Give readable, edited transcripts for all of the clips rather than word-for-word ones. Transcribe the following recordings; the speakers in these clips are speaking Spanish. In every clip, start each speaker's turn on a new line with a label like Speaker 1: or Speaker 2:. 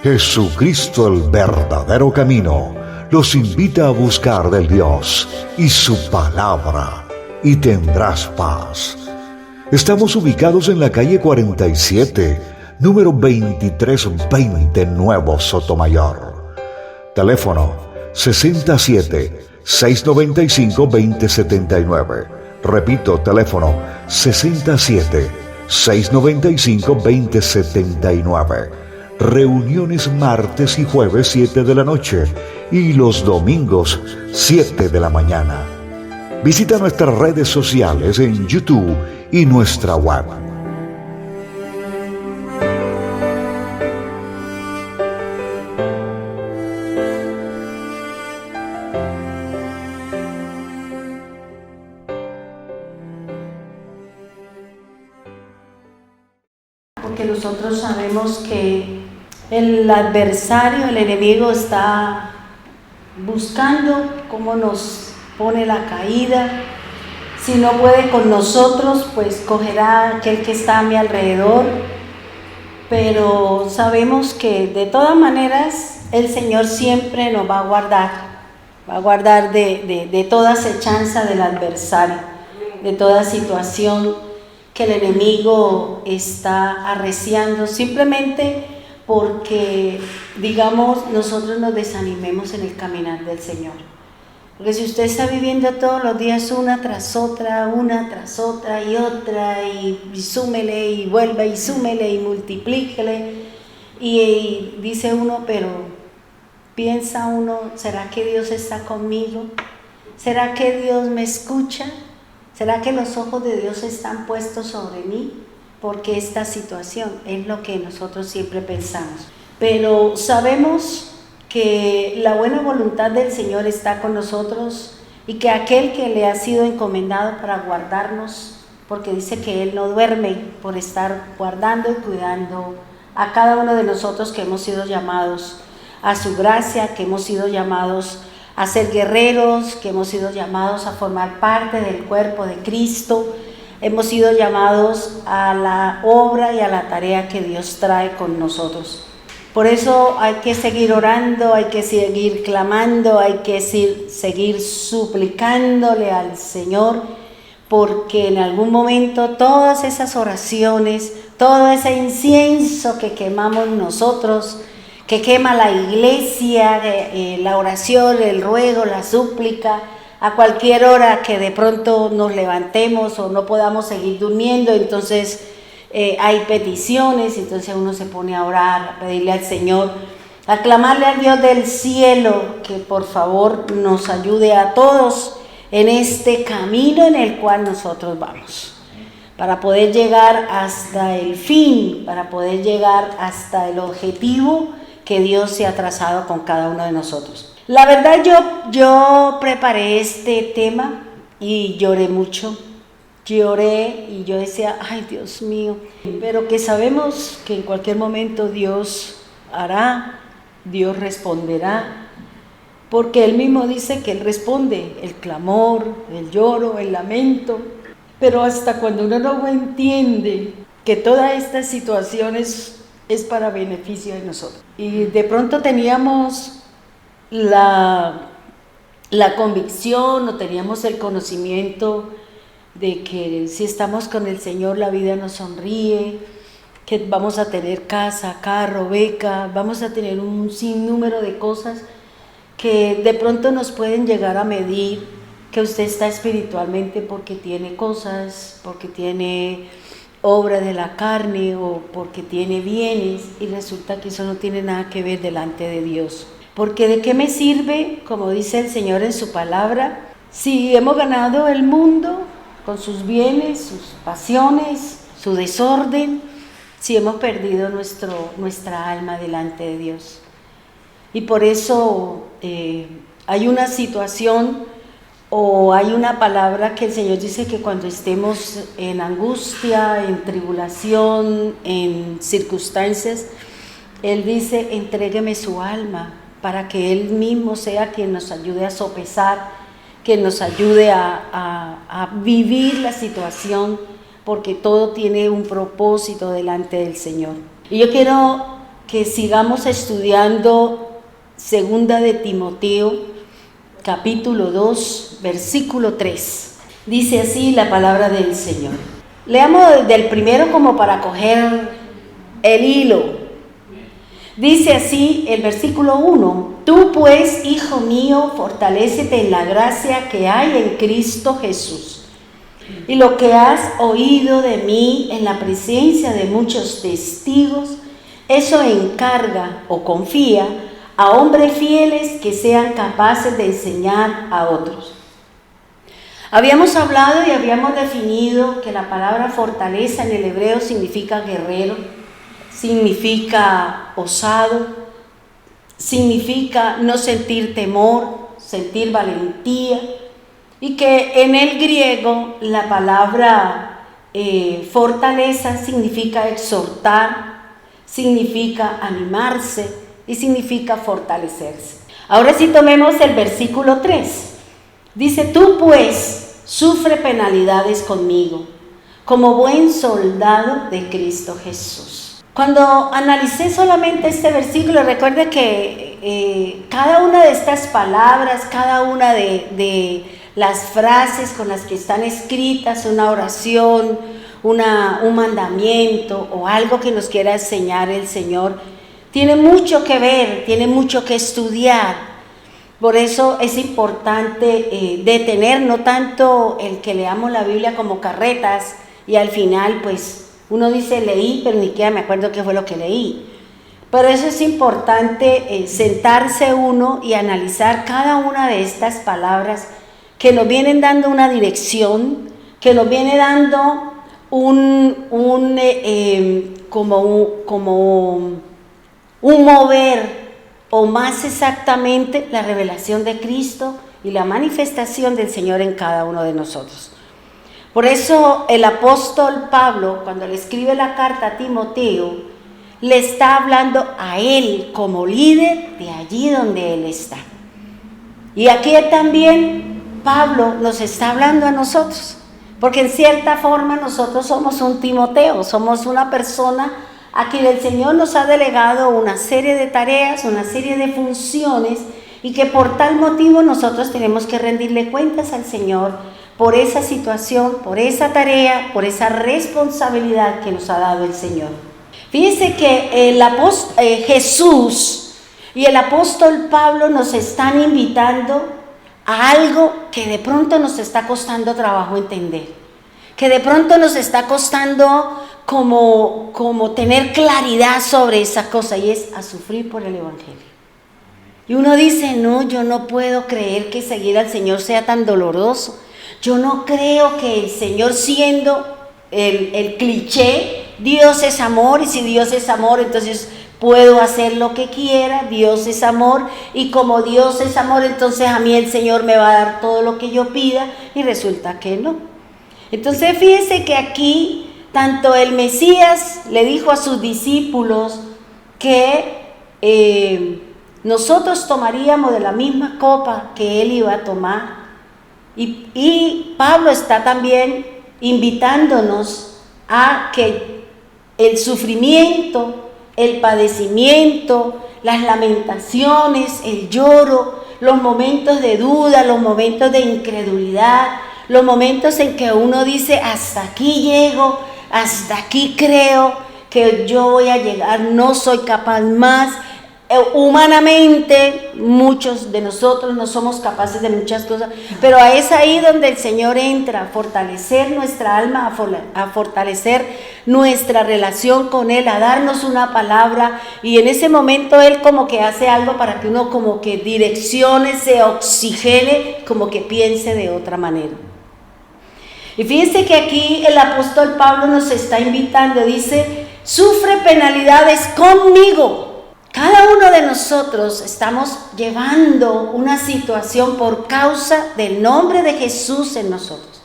Speaker 1: Jesucristo, el verdadero camino, los invita a buscar del Dios y su palabra, y tendrás paz. Estamos ubicados en la calle 47, número 2320, Nuevo Sotomayor. Teléfono 67-695-2079. Repito, teléfono 67-695-2079. Reuniones martes y jueves 7 de la noche y los domingos 7 de la mañana. Visita nuestras redes sociales en YouTube y nuestra web.
Speaker 2: Porque nosotros sabemos que el adversario, el enemigo, está buscando cómo nos pone la caída. Si no puede con nosotros, pues cogerá aquel que está a mi alrededor. Pero sabemos que de todas maneras el Señor siempre nos va a guardar de toda acechanza del adversario, de toda situación que el enemigo está arreciando, simplemente porque, digamos, nosotros nos desanimemos en el caminar del Señor. Porque si usted está viviendo todos los días una tras otra y otra, y súmele y vuelva y súmele y multiplíquele, y dice uno, pero piensa uno, ¿será que Dios está conmigo? ¿Será que Dios me escucha? ¿Será que los ojos de Dios están puestos sobre mí? Porque esta situación es lo que nosotros siempre pensamos. Pero sabemos que la buena voluntad del Señor está con nosotros y que aquel que le ha sido encomendado para guardarnos, porque dice que Él no duerme por estar guardando y cuidando a cada uno de nosotros que hemos sido llamados a su gracia, que hemos sido llamados a ser guerreros, que hemos sido llamados a formar parte del cuerpo de Cristo, hemos sido llamados a la obra y a la tarea que Dios trae con nosotros. Por eso hay que seguir orando, hay que seguir clamando, hay que seguir suplicándole al Señor, porque en algún momento todas esas oraciones, todo ese incienso que quemamos nosotros, que quema la iglesia, la oración, el ruego, la súplica, a cualquier hora que de pronto nos levantemos o no podamos seguir durmiendo, entonces hay peticiones, entonces uno se pone a orar, a pedirle al Señor, a clamarle al Dios del cielo que por favor nos ayude a todos en este camino en el cual nosotros vamos, para poder llegar hasta el fin, para poder llegar hasta el objetivo que Dios se ha trazado con cada uno de nosotros. La verdad, yo preparé este tema y lloré mucho. Lloré y yo decía, ay Dios mío, pero que sabemos que en cualquier momento Dios hará, Dios responderá, porque Él mismo dice que Él responde el clamor, el lloro, el lamento, pero hasta cuando uno no entiende que toda esta situación es para beneficio de nosotros. Y de pronto teníamos la convicción o teníamos el conocimiento de que si estamos con el Señor la vida nos sonríe, que vamos a tener casa, carro, beca, vamos a tener un sinnúmero de cosas que de pronto nos pueden llegar a medir que usted está espiritualmente porque tiene cosas, porque tiene obra de la carne o porque tiene bienes, y resulta que eso no tiene nada que ver delante de Dios. Porque ¿de qué me sirve, como dice el Señor en su palabra, si hemos ganado el mundo con sus bienes, sus pasiones, su desorden, si hemos perdido nuestra alma delante de Dios? Y por eso hay una situación o hay una palabra que el Señor dice que cuando estemos en angustia, en tribulación, en circunstancias, Él dice, entrégueme su alma para que Él mismo sea quien nos ayude a sopesar, que nos ayude a vivir la situación, porque todo tiene un propósito delante del Señor. Y yo quiero que sigamos estudiando segunda de Timoteo, capítulo 2, versículo 3. Dice así la palabra del Señor. Leamos desde el primero como para coger el hilo. Dice así el versículo 1: Tú pues, hijo mío, fortalécete en la gracia que hay en Cristo Jesús. Y lo que has oído de mí en la presencia de muchos testigos, eso encarga o confía a hombres fieles que sean capaces de enseñar a otros. Habíamos hablado y habíamos definido que la palabra fortaleza en el hebreo significa guerrero, significa osado, significa no sentir temor, sentir valentía, y que en el griego la palabra fortaleza significa exhortar, significa animarse y significa fortalecerse. Ahora sí tomemos el versículo 3. Dice: Tú pues sufre penalidades conmigo, como buen soldado de Cristo Jesús. Cuando analicé solamente este versículo, recuerde que cada una de estas palabras, cada una de las frases con las que están escritas, una oración, un mandamiento o algo que nos quiera enseñar el Señor, tiene mucho que ver, tiene mucho que estudiar. Por eso es importante detener, no tanto el que leamos la Biblia como carretas y al final pues uno dice leí, pero ni siquiera me acuerdo qué fue lo que leí. Pero eso es importante, sentarse uno y analizar cada una de estas palabras que nos vienen dando una dirección, que nos viene dando como un mover, o más exactamente la revelación de Cristo y la manifestación del Señor en cada uno de nosotros. Por eso el apóstol Pablo, cuando le escribe la carta a Timoteo, le está hablando a él como líder de allí donde él está. Y aquí también Pablo nos está hablando a nosotros, porque en cierta forma nosotros somos un Timoteo, somos una persona a quien el Señor nos ha delegado una serie de tareas, una serie de funciones, y que por tal motivo nosotros tenemos que rendirle cuentas al Señor por esa situación, por esa tarea, por esa responsabilidad que nos ha dado el Señor. Fíjense que Jesús y el apóstol Pablo nos están invitando a algo que de pronto nos está costando trabajo entender, que de pronto nos está costando como tener claridad sobre esa cosa, y es a sufrir por el Evangelio. Y uno dice: no, yo no puedo creer que seguir al Señor sea tan doloroso. Yo no creo que el Señor, siendo el cliché, Dios es amor, y si Dios es amor, entonces puedo hacer lo que quiera. Dios es amor, y como Dios es amor, entonces a mí el Señor me va a dar todo lo que yo pida, y resulta que no. Entonces fíjense que aquí tanto el Mesías le dijo a sus discípulos que nosotros tomaríamos de la misma copa que él iba a tomar, y Pablo está también invitándonos a que el sufrimiento, el padecimiento, las lamentaciones, el lloro, los momentos de duda, los momentos de incredulidad, los momentos en que uno dice: hasta aquí llego, hasta aquí creo que yo voy a llegar, no soy capaz más. Humanamente, muchos de nosotros no somos capaces de muchas cosas, pero es ahí donde el Señor entra a fortalecer nuestra alma, a fortalecer nuestra relación con Él, a darnos una palabra, y en ese momento Él como que hace algo para que uno como que direccione, se oxigene, como que piense de otra manera. Y fíjense que aquí el apóstol Pablo nos está invitando, dice: sufre penalidades conmigo. Cada uno de nosotros estamos llevando una situación por causa del nombre de Jesús en nosotros.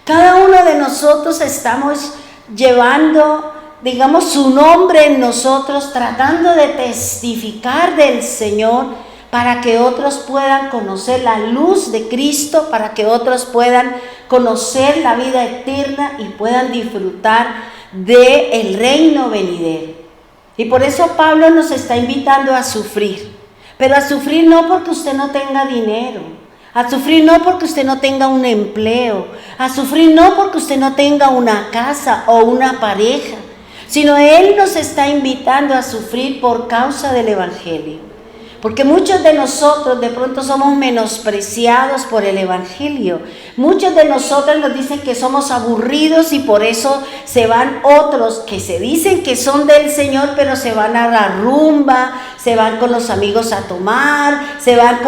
Speaker 2: Cada uno de nosotros estamos llevando, digamos, su nombre en nosotros, tratando de testificar del Señor para que otros puedan conocer la luz de Cristo, para que otros puedan conocer la vida eterna y puedan disfrutar del reino venidero. Y por eso Pablo nos está invitando a sufrir. Pero a sufrir no porque usted no tenga dinero, a sufrir no porque usted no tenga un empleo, a sufrir no porque usted no tenga una casa o una pareja, sino Él nos está invitando a sufrir por causa del Evangelio. Porque muchos de nosotros de pronto somos menospreciados por el Evangelio. Muchos de nosotros nos dicen que somos aburridos y por eso se van otros que se dicen que son del Señor, pero se van a la rumba, se van con los amigos a tomar, se van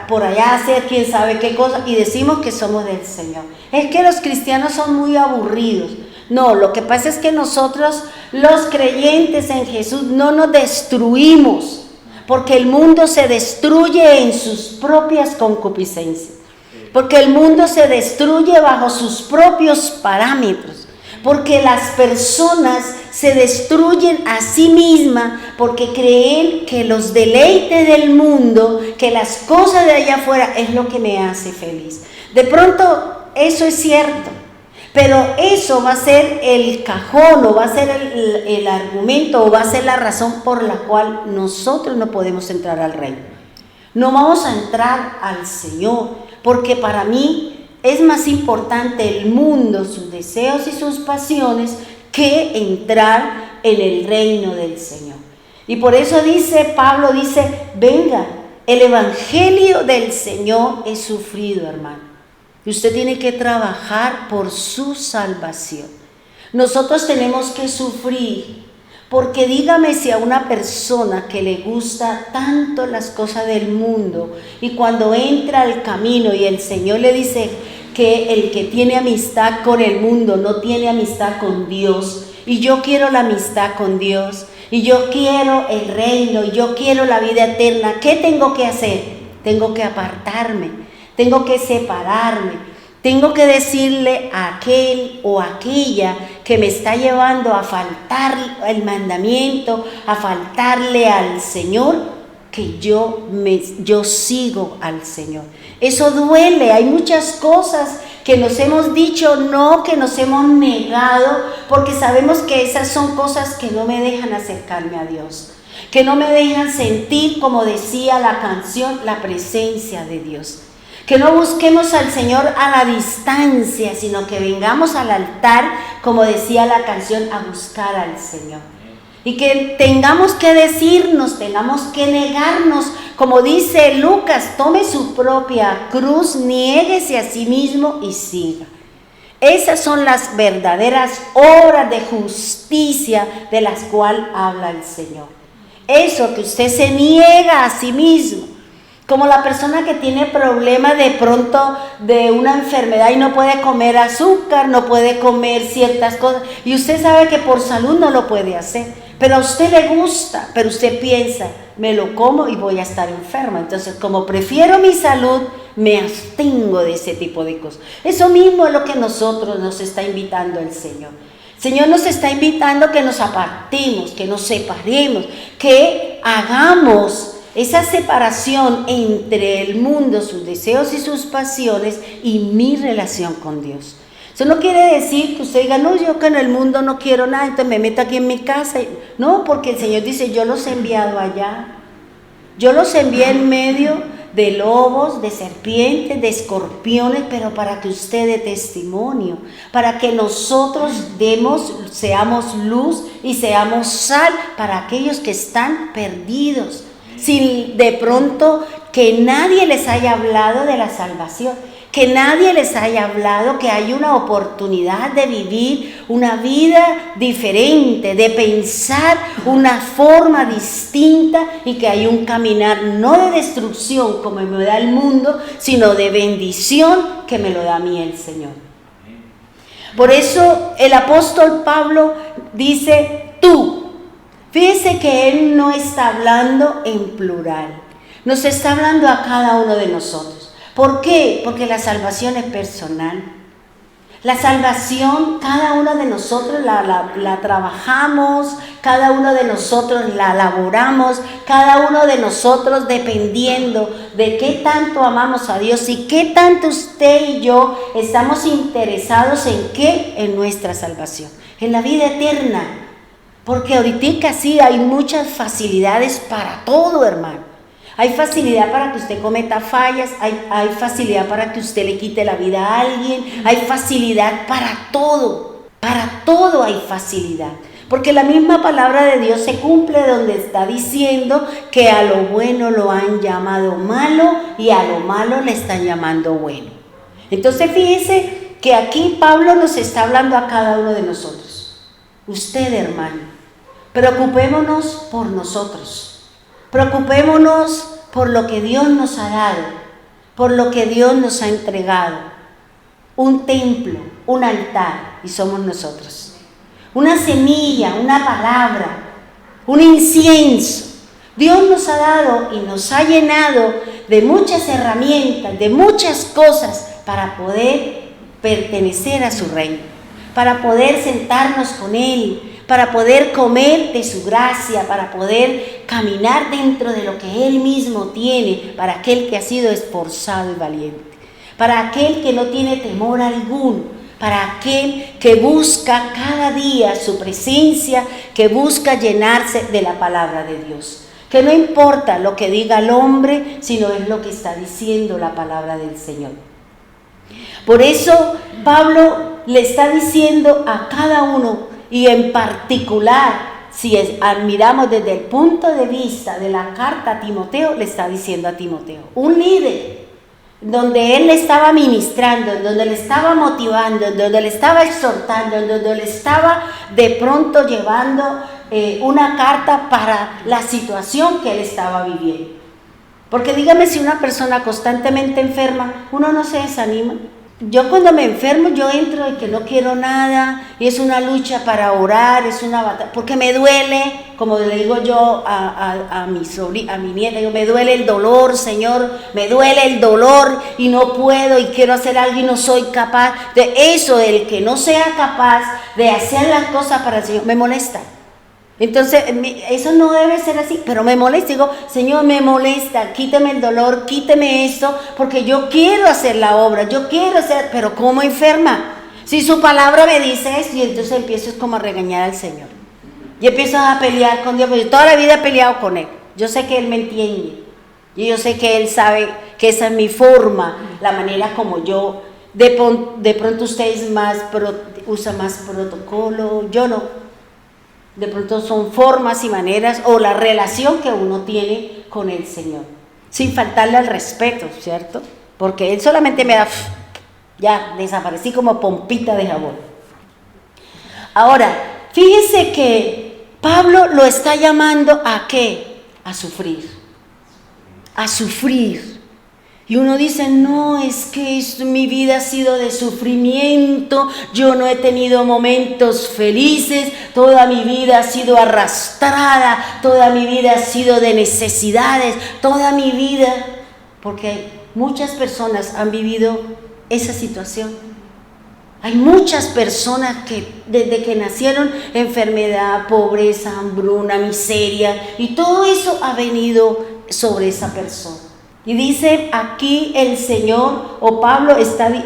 Speaker 2: por allá a hacer quién sabe qué cosa y decimos que somos del Señor. Es que los cristianos son muy aburridos. No, lo que pasa es que nosotros, los creyentes en Jesús, no nos destruimos. Porque el mundo se destruye en sus propias concupiscencias. Porque el mundo se destruye bajo sus propios parámetros. Porque las personas se destruyen a sí mismas porque creen que los deleites del mundo, que las cosas de allá afuera es lo que me hace feliz. De pronto eso es cierto. Pero eso va a ser el cajón o va a ser el argumento o va a ser la razón por la cual nosotros no podemos entrar al reino. No vamos a entrar al Señor porque para mí es más importante el mundo, sus deseos y sus pasiones que entrar en el reino del Señor. Y por eso Pablo dice, venga, el evangelio del Señor es sufrido, hermano. Y usted tiene que trabajar por su salvación. Nosotros tenemos que sufrir, porque dígame si a una persona que le gusta tanto las cosas del mundo y cuando entra al camino y el Señor le dice que el que tiene amistad con el mundo no tiene amistad con Dios, y yo quiero la amistad con Dios, y yo quiero el reino, y yo quiero la vida eterna, ¿qué tengo que hacer? Tengo que apartarme. Tengo que separarme, tengo que decirle a aquel o aquella que me está llevando a faltar el mandamiento, a faltarle al Señor, que yo sigo al Señor. Eso duele, hay muchas cosas que nos hemos dicho no, que nos hemos negado, porque sabemos que esas son cosas que no me dejan acercarme a Dios, que no me dejan sentir, como decía la canción, la presencia de Dios. Que no busquemos al Señor a la distancia, sino que vengamos al altar, como decía la canción, a buscar al Señor. Y que tengamos que decirnos, tengamos que negarnos, como dice Lucas, tome su propia cruz, niéguese a sí mismo y siga. Esas son las verdaderas obras de justicia de las cuales habla el Señor. Eso que usted se niega a sí mismo. Como la persona que tiene problemas de pronto de una enfermedad y no puede comer azúcar, no puede comer ciertas cosas. Y usted sabe que por salud no lo puede hacer. Pero a usted le gusta, pero usted piensa, me lo como y voy a estar enferma. Entonces, como prefiero mi salud, me abstengo de ese tipo de cosas. Eso mismo es lo que nosotros nos está invitando el Señor. El Señor nos está invitando que nos apartemos, que nos separemos, que hagamos esa separación entre el mundo, sus deseos y sus pasiones y mi relación con Dios. Eso no quiere decir que usted diga, no, yo que en el mundo no quiero nada, entonces me meto aquí en mi casa. No, porque el Señor dice, yo los he enviado allá. Yo los envié en medio de lobos, de serpientes, de escorpiones, pero para que usted dé testimonio, para que nosotros seamos luz y seamos sal para aquellos que están perdidos. Sin de pronto que nadie les haya hablado de la salvación, que nadie les haya hablado que hay una oportunidad de vivir una vida diferente, de pensar una forma distinta y que hay un caminar no de destrucción como me da el mundo, sino de bendición que me lo da a mí el Señor. Por eso el apóstol Pablo dice tú. Fíjese que él no está hablando en plural, nos está hablando a cada uno de nosotros. ¿Por qué? Porque la salvación es personal. La salvación, cada uno de nosotros la trabajamos, cada uno de nosotros la elaboramos, cada uno de nosotros dependiendo de qué tanto amamos a Dios y qué tanto usted y yo estamos interesados en qué, en nuestra salvación, en la vida eterna. Porque ahorita sí hay muchas facilidades para todo, hermano. Hay facilidad para que usted cometa fallas, hay facilidad para que usted le quite la vida a alguien, hay facilidad para todo hay facilidad. Porque la misma palabra de Dios se cumple donde está diciendo que a lo bueno lo han llamado malo y a lo malo le están llamando bueno. Entonces fíjese que aquí Pablo nos está hablando a cada uno de nosotros. Usted, hermano, preocupémonos por nosotros. Preocupémonos por lo que Dios nos ha dado, por lo que Dios nos ha entregado. Un templo, un altar, y somos nosotros. Una semilla, una palabra, un incienso. Dios nos ha dado y nos ha llenado de muchas herramientas, de muchas cosas para poder pertenecer a su reino, para poder sentarnos con Él, para poder comer de su gracia, para poder caminar dentro de lo que Él mismo tiene, para aquel que ha sido esforzado y valiente, para aquel que no tiene temor alguno, para aquel que busca cada día su presencia, que busca llenarse de la palabra de Dios. Que no importa lo que diga el hombre, sino es lo que está diciendo la palabra del Señor. Por eso Pablo le está diciendo a cada uno, y en particular, si admiramos desde el punto de vista de la carta a Timoteo, le está diciendo a Timoteo, un líder, donde él le estaba ministrando, donde le estaba motivando, donde le estaba exhortando, donde le estaba de pronto llevando una carta para la situación que él estaba viviendo. Porque dígame, si una persona constantemente enferma, uno no se desanima. Yo cuando me enfermo, yo entro y que no quiero nada, y es una lucha para orar, es una batalla, porque me duele, como le digo yo a mi nieta, yo, me duele el dolor, Señor, me duele el dolor y no puedo y quiero hacer algo y no soy capaz. De eso, el que no sea capaz de hacer las cosas para el Señor, me molesta. Entonces, eso no debe ser así, pero me molesta, digo, Señor, me molesta, quíteme el dolor, quíteme esto, porque yo quiero hacer la obra, yo quiero hacer, pero ¿cómo enferma? Si su palabra me dice esto, y entonces empiezo como a regañar al Señor, y empiezo a pelear con Dios, porque yo toda la vida he peleado con Él, yo sé que Él me entiende, y yo sé que Él sabe que esa es mi forma, la manera como yo, de pronto usted usa más protocolo, yo no. De pronto son formas y maneras o la relación que uno tiene con el Señor, sin faltarle al respeto, ¿cierto? Porque Él solamente me da, ya desaparecí como pompita de jabón. Ahora, fíjese que Pablo lo está llamando ¿a qué? A sufrir. A sufrir. Y uno dice, no, es que mi vida ha sido de sufrimiento, yo no he tenido momentos felices, toda mi vida ha sido arrastrada, toda mi vida ha sido de necesidades, toda mi vida, porque muchas personas han vivido esa situación. Hay muchas personas que desde que nacieron, enfermedad, pobreza, hambruna, miseria, y todo eso ha venido sobre esa persona. Y dice aquí el Señor, o Pablo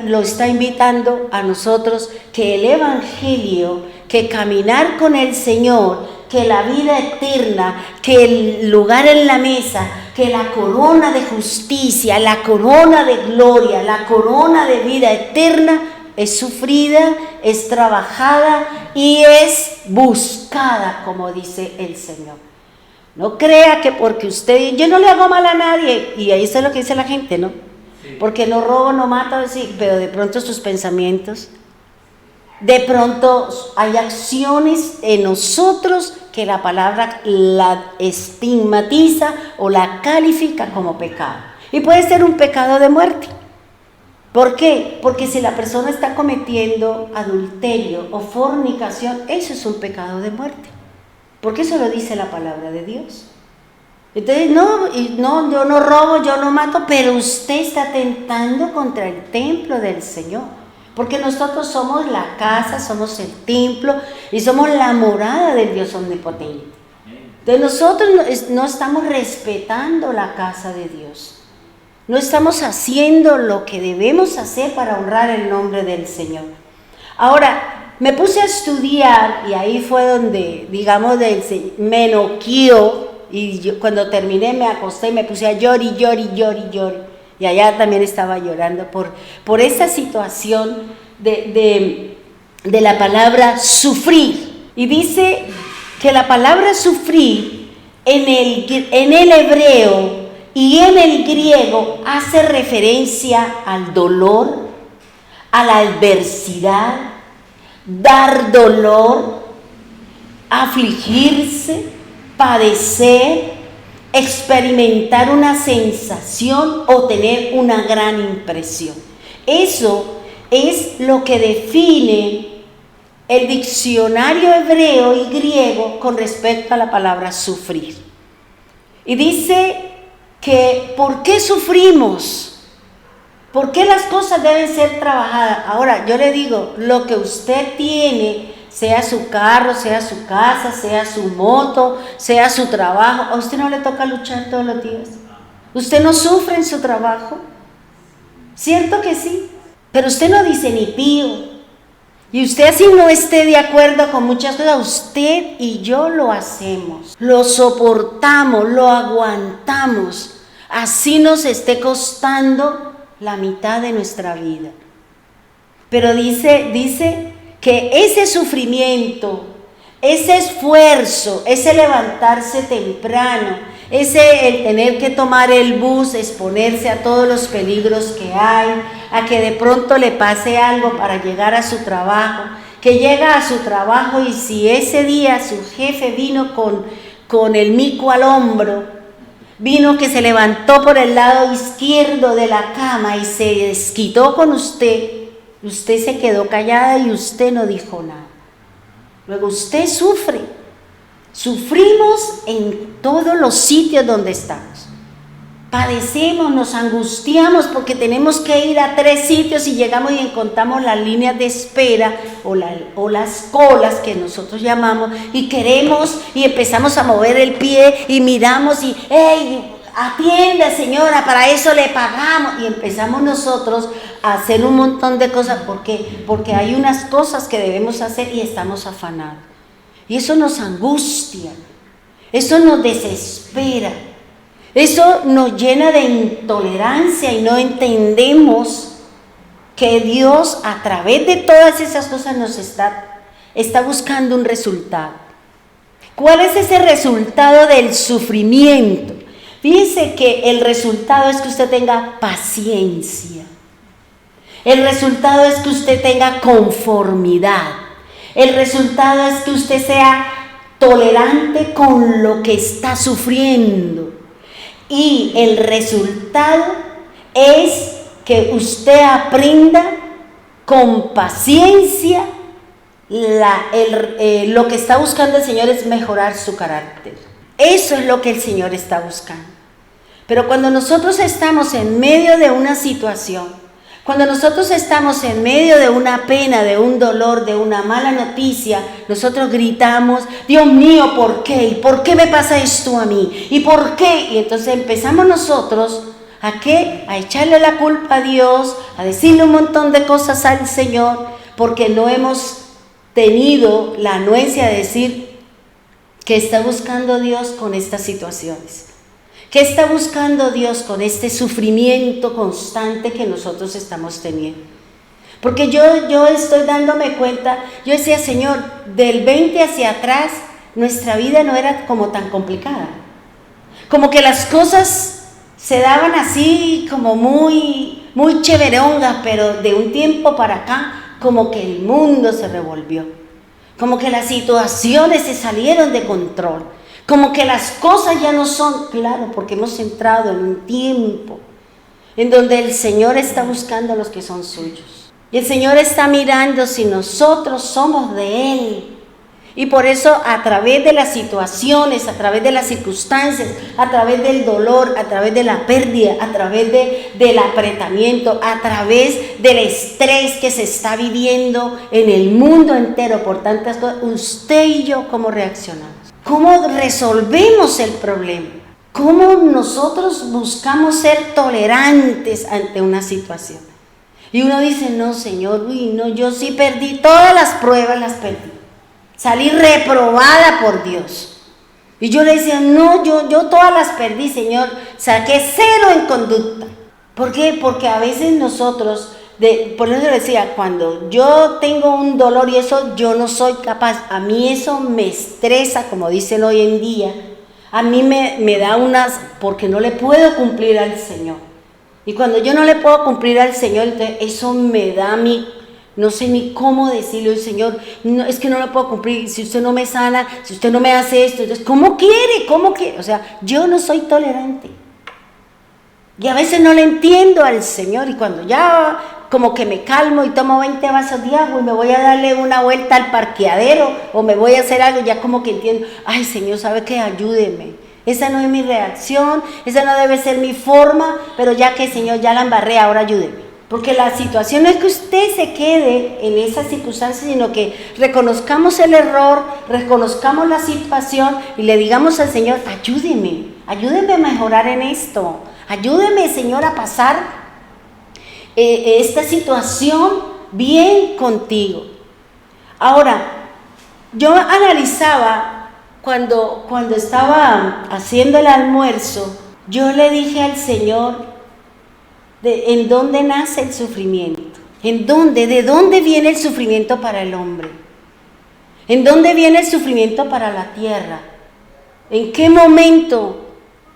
Speaker 2: lo está invitando a nosotros, que el Evangelio, que caminar con el Señor, que la vida eterna, que el lugar en la mesa, que la corona de justicia, la corona de gloria, la corona de vida eterna, es sufrida, es trabajada y es buscada, como dice el Señor. No crea que porque usted, yo no le hago mal a nadie, y ahí es lo que dice la gente, ¿no? Sí. Porque no robo, no mato, sí, pero de pronto sus pensamientos, de pronto hay acciones en nosotros que la palabra la estigmatiza o la califica como pecado. Y puede ser un pecado de muerte. ¿Por qué? Porque si la persona está cometiendo adulterio o fornicación, eso es un pecado de muerte. Porque eso lo dice la palabra de Dios. Entonces, no, yo no robo, yo no mato, pero usted está atentando contra el templo del Señor. Porque nosotros somos la casa, somos el templo y somos la morada del Dios omnipotente. Entonces nosotros no estamos respetando la casa de Dios. No estamos haciendo lo que debemos hacer para honrar el nombre del Señor. Ahora, me puse a estudiar y ahí fue donde, digamos, me noqueó. Y yo, cuando terminé me acosté y me puse a llorar. Y allá también estaba llorando por esa situación de la palabra sufrir. Y dice que la palabra sufrir en el hebreo y en el griego hace referencia al dolor, a la adversidad, dar dolor, afligirse, padecer, experimentar una sensación o tener una gran impresión. Eso es lo que define el diccionario hebreo y griego con respecto a la palabra sufrir. Y dice que ¿por qué sufrimos? ¿Por qué las cosas deben ser trabajadas? Ahora, yo le digo, lo que usted tiene, sea su carro, sea su casa, sea su moto, sea su trabajo, a usted no le toca luchar todos los días. Usted no sufre en su trabajo. ¿Cierto que sí? Pero usted no dice ni pío. Y usted así no esté de acuerdo con muchas cosas, usted y yo lo hacemos. Lo soportamos, lo aguantamos. Así nos esté costando la mitad de nuestra vida. Pero dice que ese sufrimiento, ese esfuerzo, ese levantarse temprano, el tener que tomar el bus, exponerse a todos los peligros que hay, a que de pronto le pase algo para llegar a su trabajo, que llega a su trabajo y si ese día su jefe vino con el mico al hombro, vino que se levantó por el lado izquierdo de la cama y se desquitó con usted se quedó callada y usted no dijo nada. Luego usted sufre. Sufrimos en todos los sitios donde estamos. Padecemos, nos angustiamos porque tenemos que ir a 3 sitios y llegamos y encontramos las líneas de espera o las colas que nosotros llamamos y queremos y empezamos a mover el pie y miramos y ¡hey! Atienda, señora, para eso le pagamos. Y empezamos nosotros a hacer un montón de cosas. ¿Por qué? Porque hay unas cosas que debemos hacer y estamos afanados. Y eso nos angustia, eso nos desespera, eso nos llena de intolerancia y no entendemos que Dios a través de todas esas cosas nos está buscando un resultado. ¿Cuál es ese resultado del sufrimiento? Fíjense que el resultado es que usted tenga paciencia. El resultado es que usted tenga conformidad. El resultado es que usted sea tolerante con lo que está sufriendo. Y el resultado es que usted aprenda con paciencia. Lo que está buscando el Señor es mejorar su carácter. Eso es lo que el Señor está buscando. Pero cuando nosotros estamos en medio de una situación, cuando nosotros estamos en medio de una pena, de un dolor, de una mala noticia, nosotros gritamos, Dios mío, ¿por qué? ¿Y por qué me pasa esto a mí? ¿Y por qué? Y entonces empezamos nosotros ¿a qué? A echarle la culpa a Dios, a decirle un montón de cosas al Señor, porque no hemos tenido la anuencia de decir qué está buscando Dios con estas situaciones. ¿Qué está buscando Dios con este sufrimiento constante que nosotros estamos teniendo? Porque yo estoy dándome cuenta, yo decía, Señor, del 20 hacia atrás, nuestra vida no era como tan complicada. Como que las cosas se daban así como muy chéverongas, pero de un tiempo para acá, como que el mundo se revolvió. Como que las situaciones se salieron de control. Como que las cosas ya no son, claro, porque hemos entrado en un tiempo en donde el Señor está buscando a los que son suyos. Y el Señor está mirando si nosotros somos de Él. Y por eso a través de las situaciones, a través de las circunstancias, a través del dolor, a través de la pérdida, a través del apretamiento, a través del estrés que se está viviendo en el mundo entero por tantas cosas, usted y yo, ¿cómo reaccionamos? ¿Cómo resolvemos el problema? ¿Cómo nosotros buscamos ser tolerantes ante una situación? Y uno dice, no, Señor, uy, no, yo sí perdí, todas las pruebas las perdí. Salí reprobada por Dios. Y yo le decía, no, yo todas las perdí, Señor, saqué 0 en conducta. ¿Por qué? Porque a veces nosotros, por eso le decía, cuando yo tengo un dolor y eso, yo no soy capaz, a mí eso me estresa, como dicen hoy en día, a mí me da porque no le puedo cumplir al Señor. Y cuando yo no le puedo cumplir al Señor, entonces eso me da a mí, no sé ni cómo decirle al Señor, no, es que no lo puedo cumplir, si usted no me sana, si usted no me hace esto, entonces, ¿cómo quiere? O sea, yo no soy tolerante. Y a veces no le entiendo al Señor, y cuando ya como que me calmo y tomo 20 vasos de agua y me voy a darle una vuelta al parqueadero o me voy a hacer algo, ya como que entiendo, ay Señor, ¿sabe qué? Ayúdeme. Esa no es mi reacción, esa no debe ser mi forma, pero ya que Señor, ya la embarré, ahora ayúdeme. Porque la situación no es que usted se quede en esas circunstancias, sino que reconozcamos el error, reconozcamos la situación y le digamos al Señor, ayúdeme a mejorar en esto. Ayúdeme, Señor, a pasar esta situación bien contigo. Ahora, yo analizaba cuando estaba haciendo el almuerzo, yo le dije al Señor, ¿en dónde nace el sufrimiento? ¿De dónde viene el sufrimiento para el hombre? ¿En dónde viene el sufrimiento para la tierra? ¿En qué momento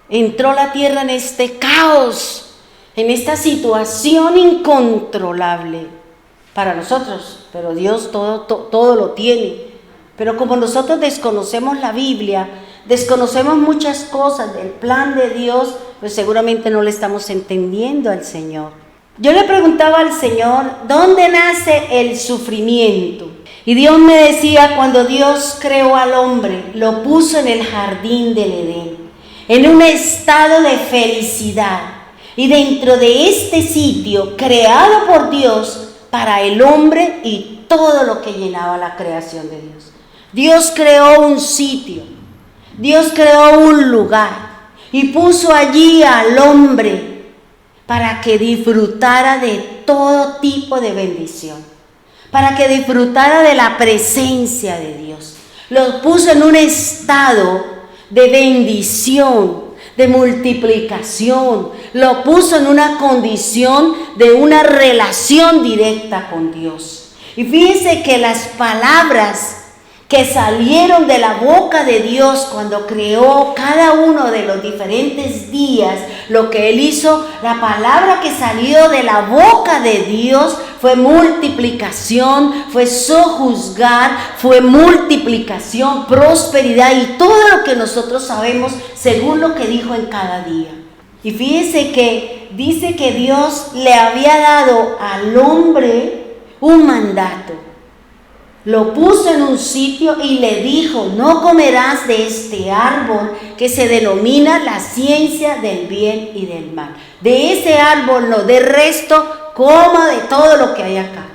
Speaker 2: entró la tierra en este caos, en esta situación incontrolable para nosotros? Pero Dios todo lo tiene. Pero como nosotros desconocemos la Biblia, desconocemos muchas cosas del plan de Dios, pues seguramente no le estamos entendiendo al Señor. Yo le preguntaba al Señor, ¿dónde nace el sufrimiento? Y Dios me decía, cuando Dios creó al hombre, lo puso en el jardín del Edén, en un estado de felicidad. Y dentro de este sitio, creado por Dios, para el hombre y todo lo que llenaba la creación de Dios. Dios creó un sitio, Dios creó un lugar y puso allí al hombre para que disfrutara de todo tipo de bendición, para que disfrutara de la presencia de Dios. Lo puso en un estado de bendición, de multiplicación, lo puso en una condición de una relación directa con Dios. Y fíjense que las palabras que salieron de la boca de Dios cuando creó cada uno de los diferentes días, lo que Él hizo, la palabra que salió de la boca de Dios fue multiplicación, fue sojuzgar, fue multiplicación, prosperidad y todo lo que nosotros sabemos según lo que dijo en cada día. Y fíjense que dice que Dios le había dado al hombre un mandato. Lo puso en un sitio y le dijo, no comerás de este árbol que se denomina la ciencia del bien y del mal. De ese árbol no, de resto coma de todo lo que hay acá.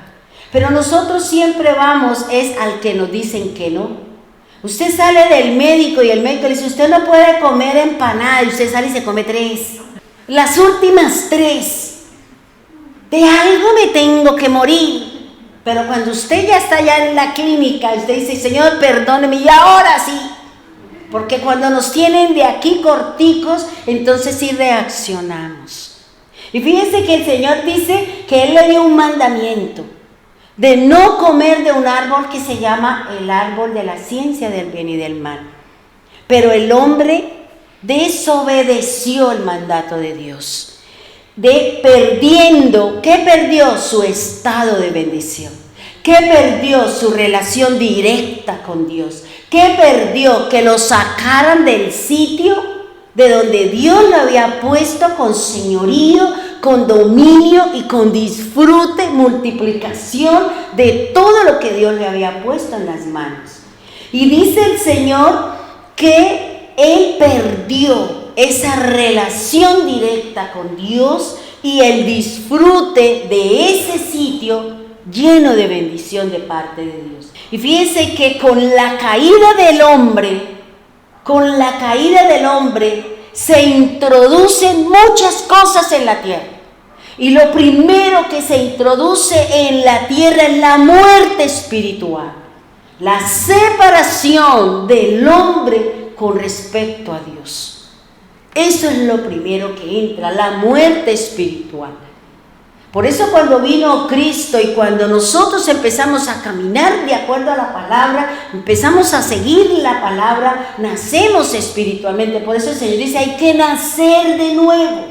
Speaker 2: Pero nosotros siempre vamos es al que nos dicen que no. Usted sale del médico y el médico le dice, usted no puede comer empanada, y usted sale y se come 3. Las últimas 3. De algo me tengo que morir. Pero cuando usted ya está ya en la clínica, usted dice, Señor, perdóneme, y ahora sí. Porque cuando nos tienen de aquí corticos, entonces sí reaccionamos. Y fíjense que el Señor dice que Él le dio un mandamiento de no comer de un árbol que se llama el árbol de la ciencia del bien y del mal. Pero el hombre desobedeció el mandato de Dios. ¿Qué perdió? Su estado de bendición. ¿Qué perdió? Su relación directa con Dios. ¿Qué perdió? Que lo sacaran del sitio de donde Dios lo había puesto con señorío, con dominio y con disfrute, multiplicación de todo lo que Dios le había puesto en las manos. Y dice el Señor que Él perdió esa relación directa con Dios y el disfrute de ese sitio lleno de bendición de parte de Dios. Y fíjense que con la caída del hombre se introducen muchas cosas en la tierra. Y lo primero que se introduce en la tierra es la muerte espiritual, la separación del hombre con respecto a Dios. Eso es lo primero que entra, la muerte espiritual. Por eso cuando vino Cristo y cuando nosotros empezamos a caminar de acuerdo a la palabra, empezamos a seguir la palabra, nacemos espiritualmente. Por eso el Señor dice, hay que nacer de nuevo,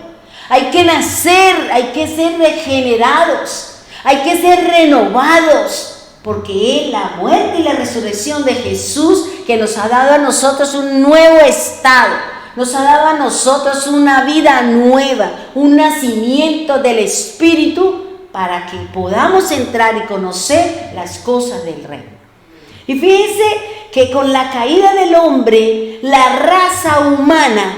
Speaker 2: hay que nacer, hay que ser regenerados, hay que ser renovados, porque es la muerte y la resurrección de Jesús que nos ha dado a nosotros un nuevo estado. Nos ha dado a nosotros una vida nueva, un nacimiento del Espíritu para que podamos entrar y conocer las cosas del reino. Y fíjense que con la caída del hombre, la raza humana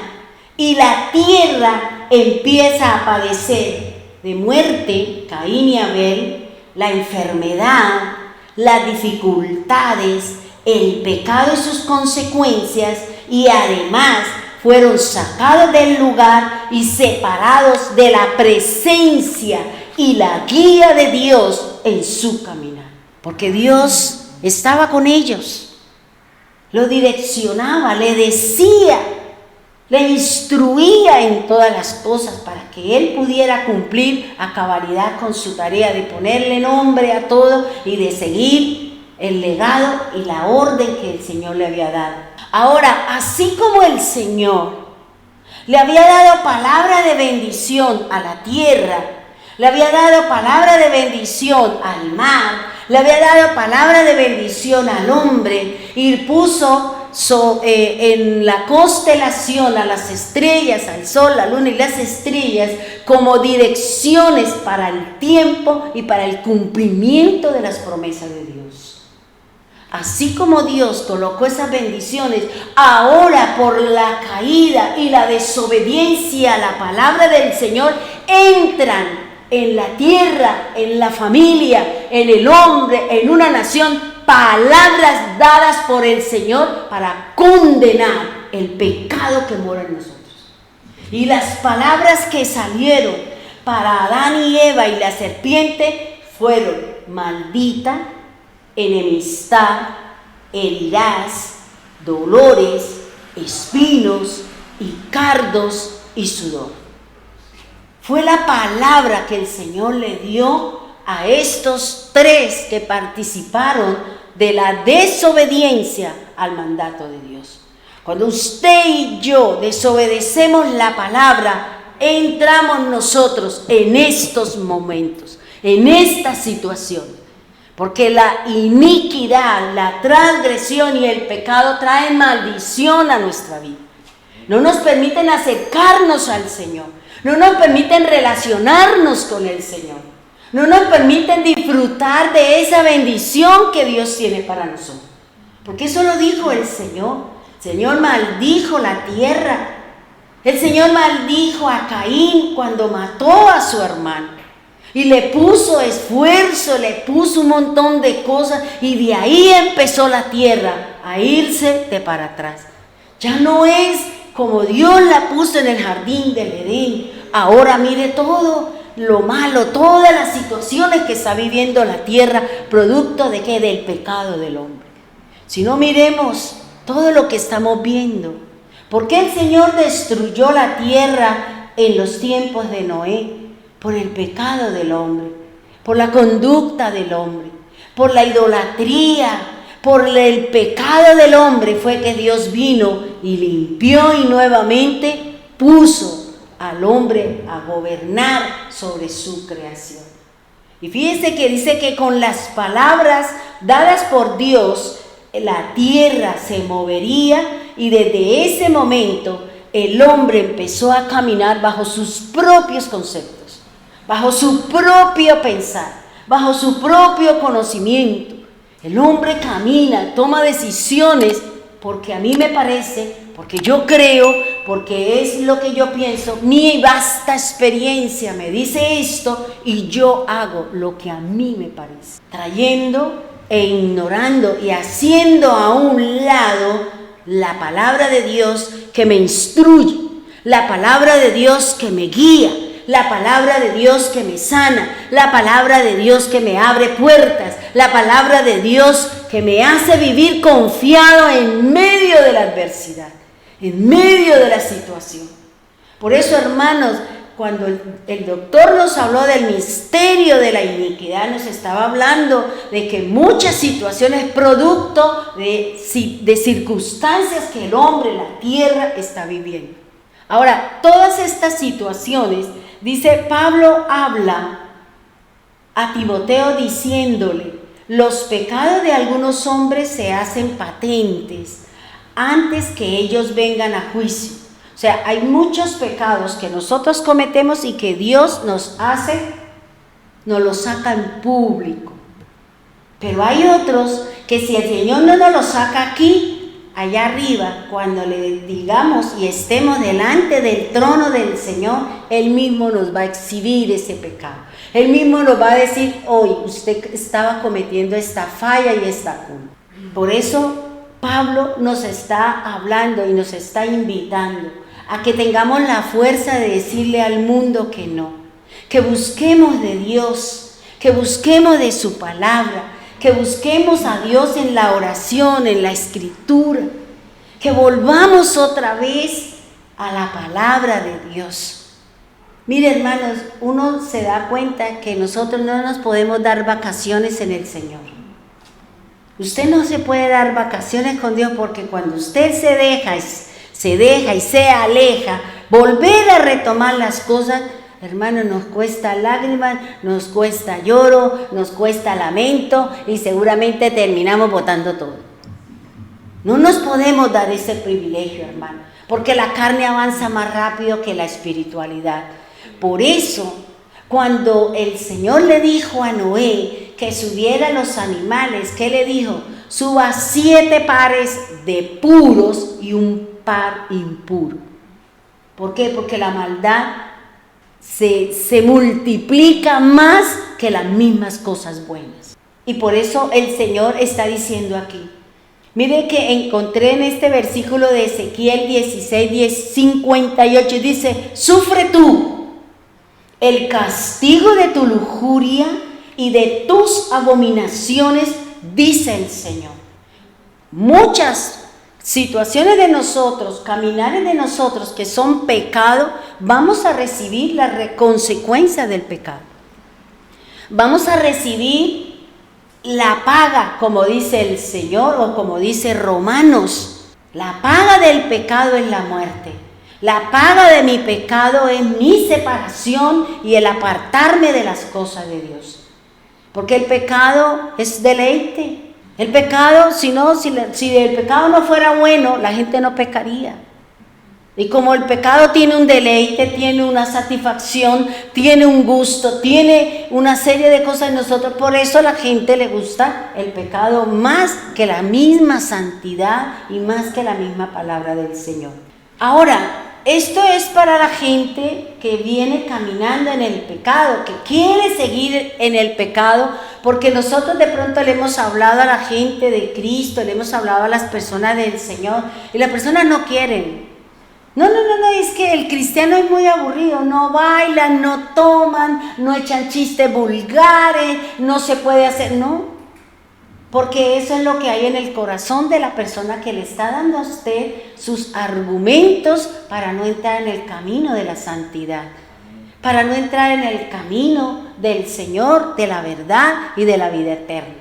Speaker 2: y la tierra empieza a padecer de muerte, Caín y Abel, la enfermedad, las dificultades, el pecado y sus consecuencias, y además fueron sacados del lugar y separados de la presencia y la guía de Dios en su caminar. Porque Dios estaba con ellos, lo direccionaba, le decía, le instruía en todas las cosas para que él pudiera cumplir a cabalidad con su tarea de ponerle nombre a todo y de seguir el legado y la orden que el Señor le había dado. Ahora, así como el Señor le había dado palabra de bendición a la tierra, le había dado palabra de bendición al mar, le había dado palabra de bendición al hombre y puso en la constelación a las estrellas, al sol, la luna y las estrellas como direcciones para el tiempo y para el cumplimiento de las promesas de Dios. Así como Dios colocó esas bendiciones, ahora por la caída y la desobediencia a la palabra del Señor, entran en la tierra, en la familia, en el hombre, en una nación, palabras dadas por el Señor para condenar el pecado que mora en nosotros. Y las palabras que salieron para Adán y Eva y la serpiente fueron: maldita, enemistad, herirás, dolores, espinos y cardos y sudor. Fue la palabra que el Señor le dio a estos tres que participaron de la desobediencia al mandato de Dios. Cuando usted y yo desobedecemos la palabra, entramos nosotros en estos momentos, en esta situación. Porque la iniquidad, la transgresión y el pecado traen maldición a nuestra vida. No nos permiten acercarnos al Señor. No nos permiten relacionarnos con el Señor. No nos permiten disfrutar de esa bendición que Dios tiene para nosotros. Porque eso lo dijo el Señor. El Señor maldijo la tierra. El Señor maldijo a Caín cuando mató a su hermano. Y le puso esfuerzo, le puso un montón de cosas, y de ahí empezó la tierra a irse de para atrás. Ya no es como Dios la puso en el jardín del Edén. Ahora mire todo lo malo, todas las situaciones que está viviendo la tierra, producto de ¿qué? Del pecado del hombre. Si no, miremos todo lo que estamos viendo. ¿Por qué el Señor destruyó la tierra en los tiempos de Noé? Por el pecado del hombre, por la conducta del hombre, por la idolatría, por el pecado del hombre fue que Dios vino y limpió y nuevamente puso al hombre a gobernar sobre su creación. Y fíjense que dice que con las palabras dadas por Dios, la tierra se movería, y desde ese momento el hombre empezó a caminar bajo sus propios conceptos, bajo su propio pensar, bajo su propio conocimiento. El hombre camina, toma decisiones porque a mí me parece, porque yo creo, porque es lo que yo pienso, mi vasta experiencia me dice esto y yo hago lo que a mí me parece, trayendo e ignorando y haciendo a un lado la palabra de Dios que me instruye, la palabra de Dios que me guía, la palabra de Dios que me sana, la palabra de Dios que me abre puertas, la palabra de Dios que me hace vivir confiado en medio de la adversidad, en medio de la situación. Por eso, hermanos, cuando el doctor nos habló del misterio de la iniquidad, nos estaba hablando de que muchas situaciones producto de circunstancias que el hombre, la tierra, está viviendo. Ahora, todas estas situaciones, dice Pablo, habla a Timoteo diciéndole: los pecados de algunos hombres se hacen patentes antes que ellos vengan a juicio. O sea, hay muchos pecados que nosotros cometemos y que Dios nos los saca en público. Pero hay otros que si el Señor no nos los saca aquí, allá arriba, cuando le digamos y estemos delante del trono del Señor, Él mismo nos va a exhibir ese pecado. Él mismo nos va a decir: hoy usted estaba cometiendo esta falla y esta culpa. Por eso Pablo nos está hablando y nos está invitando a que tengamos la fuerza de decirle al mundo que no, que busquemos de Dios, que busquemos de su palabra, que busquemos a Dios en la oración, en la escritura, que volvamos otra vez a la palabra de Dios. Mire, hermanos, uno se da cuenta que nosotros no nos podemos dar vacaciones en el Señor. Usted no se puede dar vacaciones con Dios, porque cuando usted se deja y se aleja, volver a retomar las cosas, hermano, nos cuesta lágrimas, nos cuesta lloro, nos cuesta lamento y seguramente terminamos botando todo. No nos podemos dar ese privilegio, hermano, porque la carne avanza más rápido que la espiritualidad. Por eso, cuando el Señor le dijo a Noé que subiera los animales, ¿qué le dijo? Suba 7 pares de puros y un par impuro. ¿Por qué? Porque la maldad se multiplica más que las mismas cosas buenas. Y por eso el Señor está diciendo aquí. Mire que encontré en este versículo de Ezequiel 16:58, dice: sufre tú el castigo de tu lujuria y de tus abominaciones, dice el Señor. Muchas situaciones de nosotros, caminares de nosotros que son pecado, vamos a recibir la consecuencia del pecado. Vamos a recibir la paga, como dice el Señor o como dice Romanos. La paga del pecado es la muerte. La paga de mi pecado es mi separación y el apartarme de las cosas de Dios. Porque el pecado es deleite. El pecado, si el pecado no fuera bueno, la gente no pecaría. Y como el pecado tiene un deleite, tiene una satisfacción, tiene un gusto, tiene una serie de cosas en nosotros, por eso a la gente le gusta el pecado más que la misma santidad y más que la misma palabra del Señor. Ahora, esto es para la gente que viene caminando en el pecado, que quiere seguir en el pecado, porque nosotros de pronto le hemos hablado a la gente de Cristo, le hemos hablado a las personas del Señor, y las personas no quieren. No, es que el cristiano es muy aburrido, no bailan, no toman, no echan chistes vulgares, no se puede hacer, no. Porque eso es lo que hay en el corazón de la persona que le está dando a usted sus argumentos para no entrar en el camino de la santidad, para no entrar en el camino del Señor, de la verdad y de la vida eterna.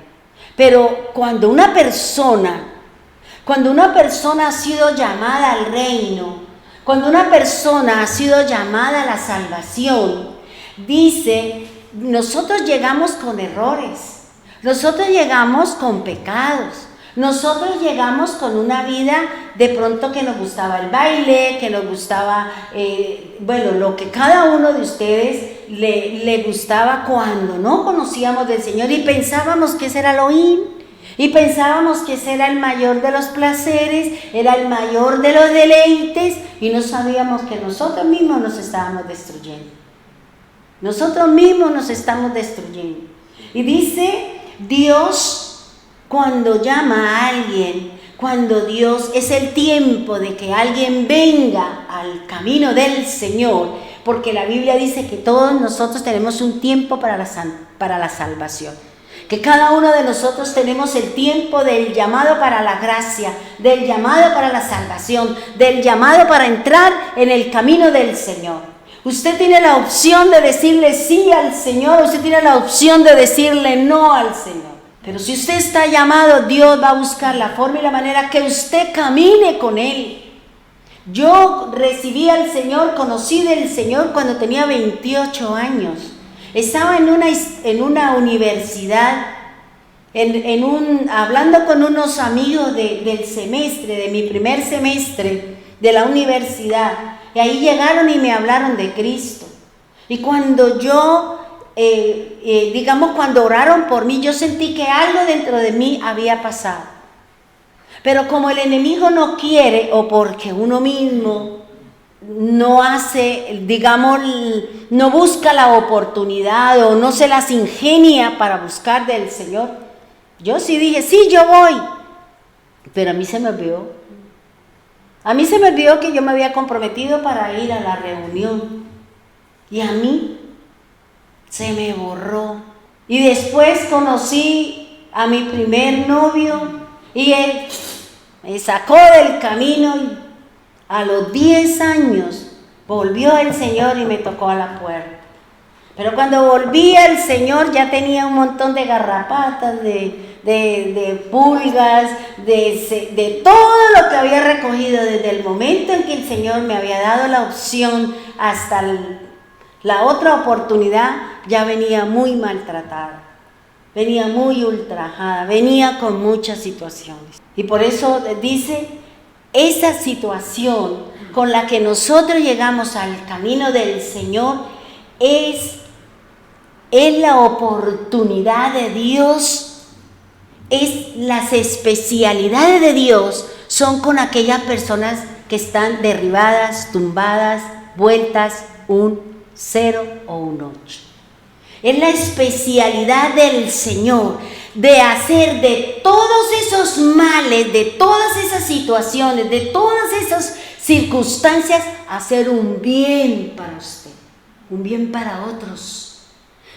Speaker 2: Pero cuando una persona ha sido llamada al reino, cuando una persona ha sido llamada a la salvación, dice, nosotros llegamos con errores. Nosotros llegamos con pecados, nosotros llegamos con una vida de pronto que nos gustaba el baile, que nos gustaba, lo que cada uno de ustedes le gustaba cuando no conocíamos del Señor y pensábamos que ese era lo in, y pensábamos que ese era el mayor de los placeres, era el mayor de los deleites y no sabíamos que nosotros mismos nos estábamos destruyendo. Nosotros mismos nos estamos destruyendo. Y dice Dios, cuando llama a alguien, cuando Dios es el tiempo de que alguien venga al camino del Señor, porque la Biblia dice que todos nosotros tenemos un tiempo para la salvación. Que cada uno de nosotros tenemos el tiempo del llamado para la gracia, del llamado para la salvación, del llamado para entrar en el camino del Señor. Usted tiene la opción de decirle sí al Señor, usted tiene la opción de decirle no al Señor. Pero si usted está llamado, Dios va a buscar la forma y la manera que usted camine con Él. Yo recibí al Señor, conocí del Señor cuando tenía 28 años. Estaba en una universidad, hablando con unos amigos del semestre, de mi primer semestre de la universidad. Y ahí llegaron y me hablaron de Cristo. Y cuando cuando oraron por mí, yo sentí que algo dentro de mí había pasado. Pero como el enemigo no quiere, o porque uno mismo no hace, no busca la oportunidad o no se las ingenia para buscar del Señor, yo sí dije, sí, yo voy. Pero a mí se me olvidó. A mí se me olvidó que yo me había comprometido para ir a la reunión. Y a mí se me borró. Y después conocí a mi primer novio y él me sacó del camino y a los 10 años volvió el Señor y me tocó a la puerta. Pero cuando volví el Señor ya tenía un montón de garrapatas, de pulgas, de todo lo que había recogido desde el momento en que el Señor me había dado la opción hasta la otra oportunidad. Ya venía muy maltratada, venía muy ultrajada, venía con muchas situaciones. Y por eso dice, esa situación con la que nosotros llegamos al camino del Señor es la oportunidad de Dios, es las especialidades de Dios, son con aquellas personas que están derribadas, tumbadas, vueltas un 0 o un 8. Es la especialidad del Señor de hacer de todos esos males, de todas esas situaciones, de todas esas circunstancias, hacer un bien para usted, un bien para otros,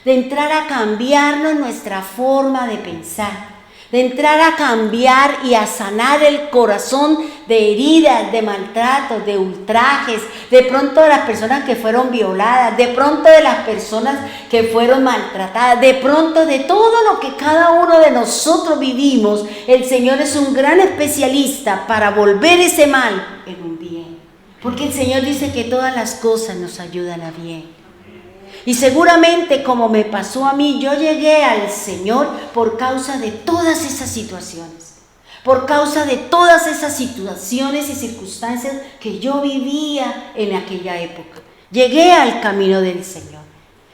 Speaker 2: de entrar a cambiarnos nuestra forma de pensar, de entrar a cambiar y a sanar el corazón de heridas, de maltratos, de ultrajes, de pronto de las personas que fueron violadas, de pronto de las personas que fueron maltratadas, de pronto de todo lo que cada uno de nosotros vivimos. El Señor es un gran especialista para volver ese mal en un bien, porque el Señor dice que todas las cosas nos ayudan a bien. Y seguramente, como me pasó a mí, yo llegué al Señor por causa de todas esas situaciones, por causa de todas esas situaciones y circunstancias que yo vivía en aquella época. Llegué al camino del Señor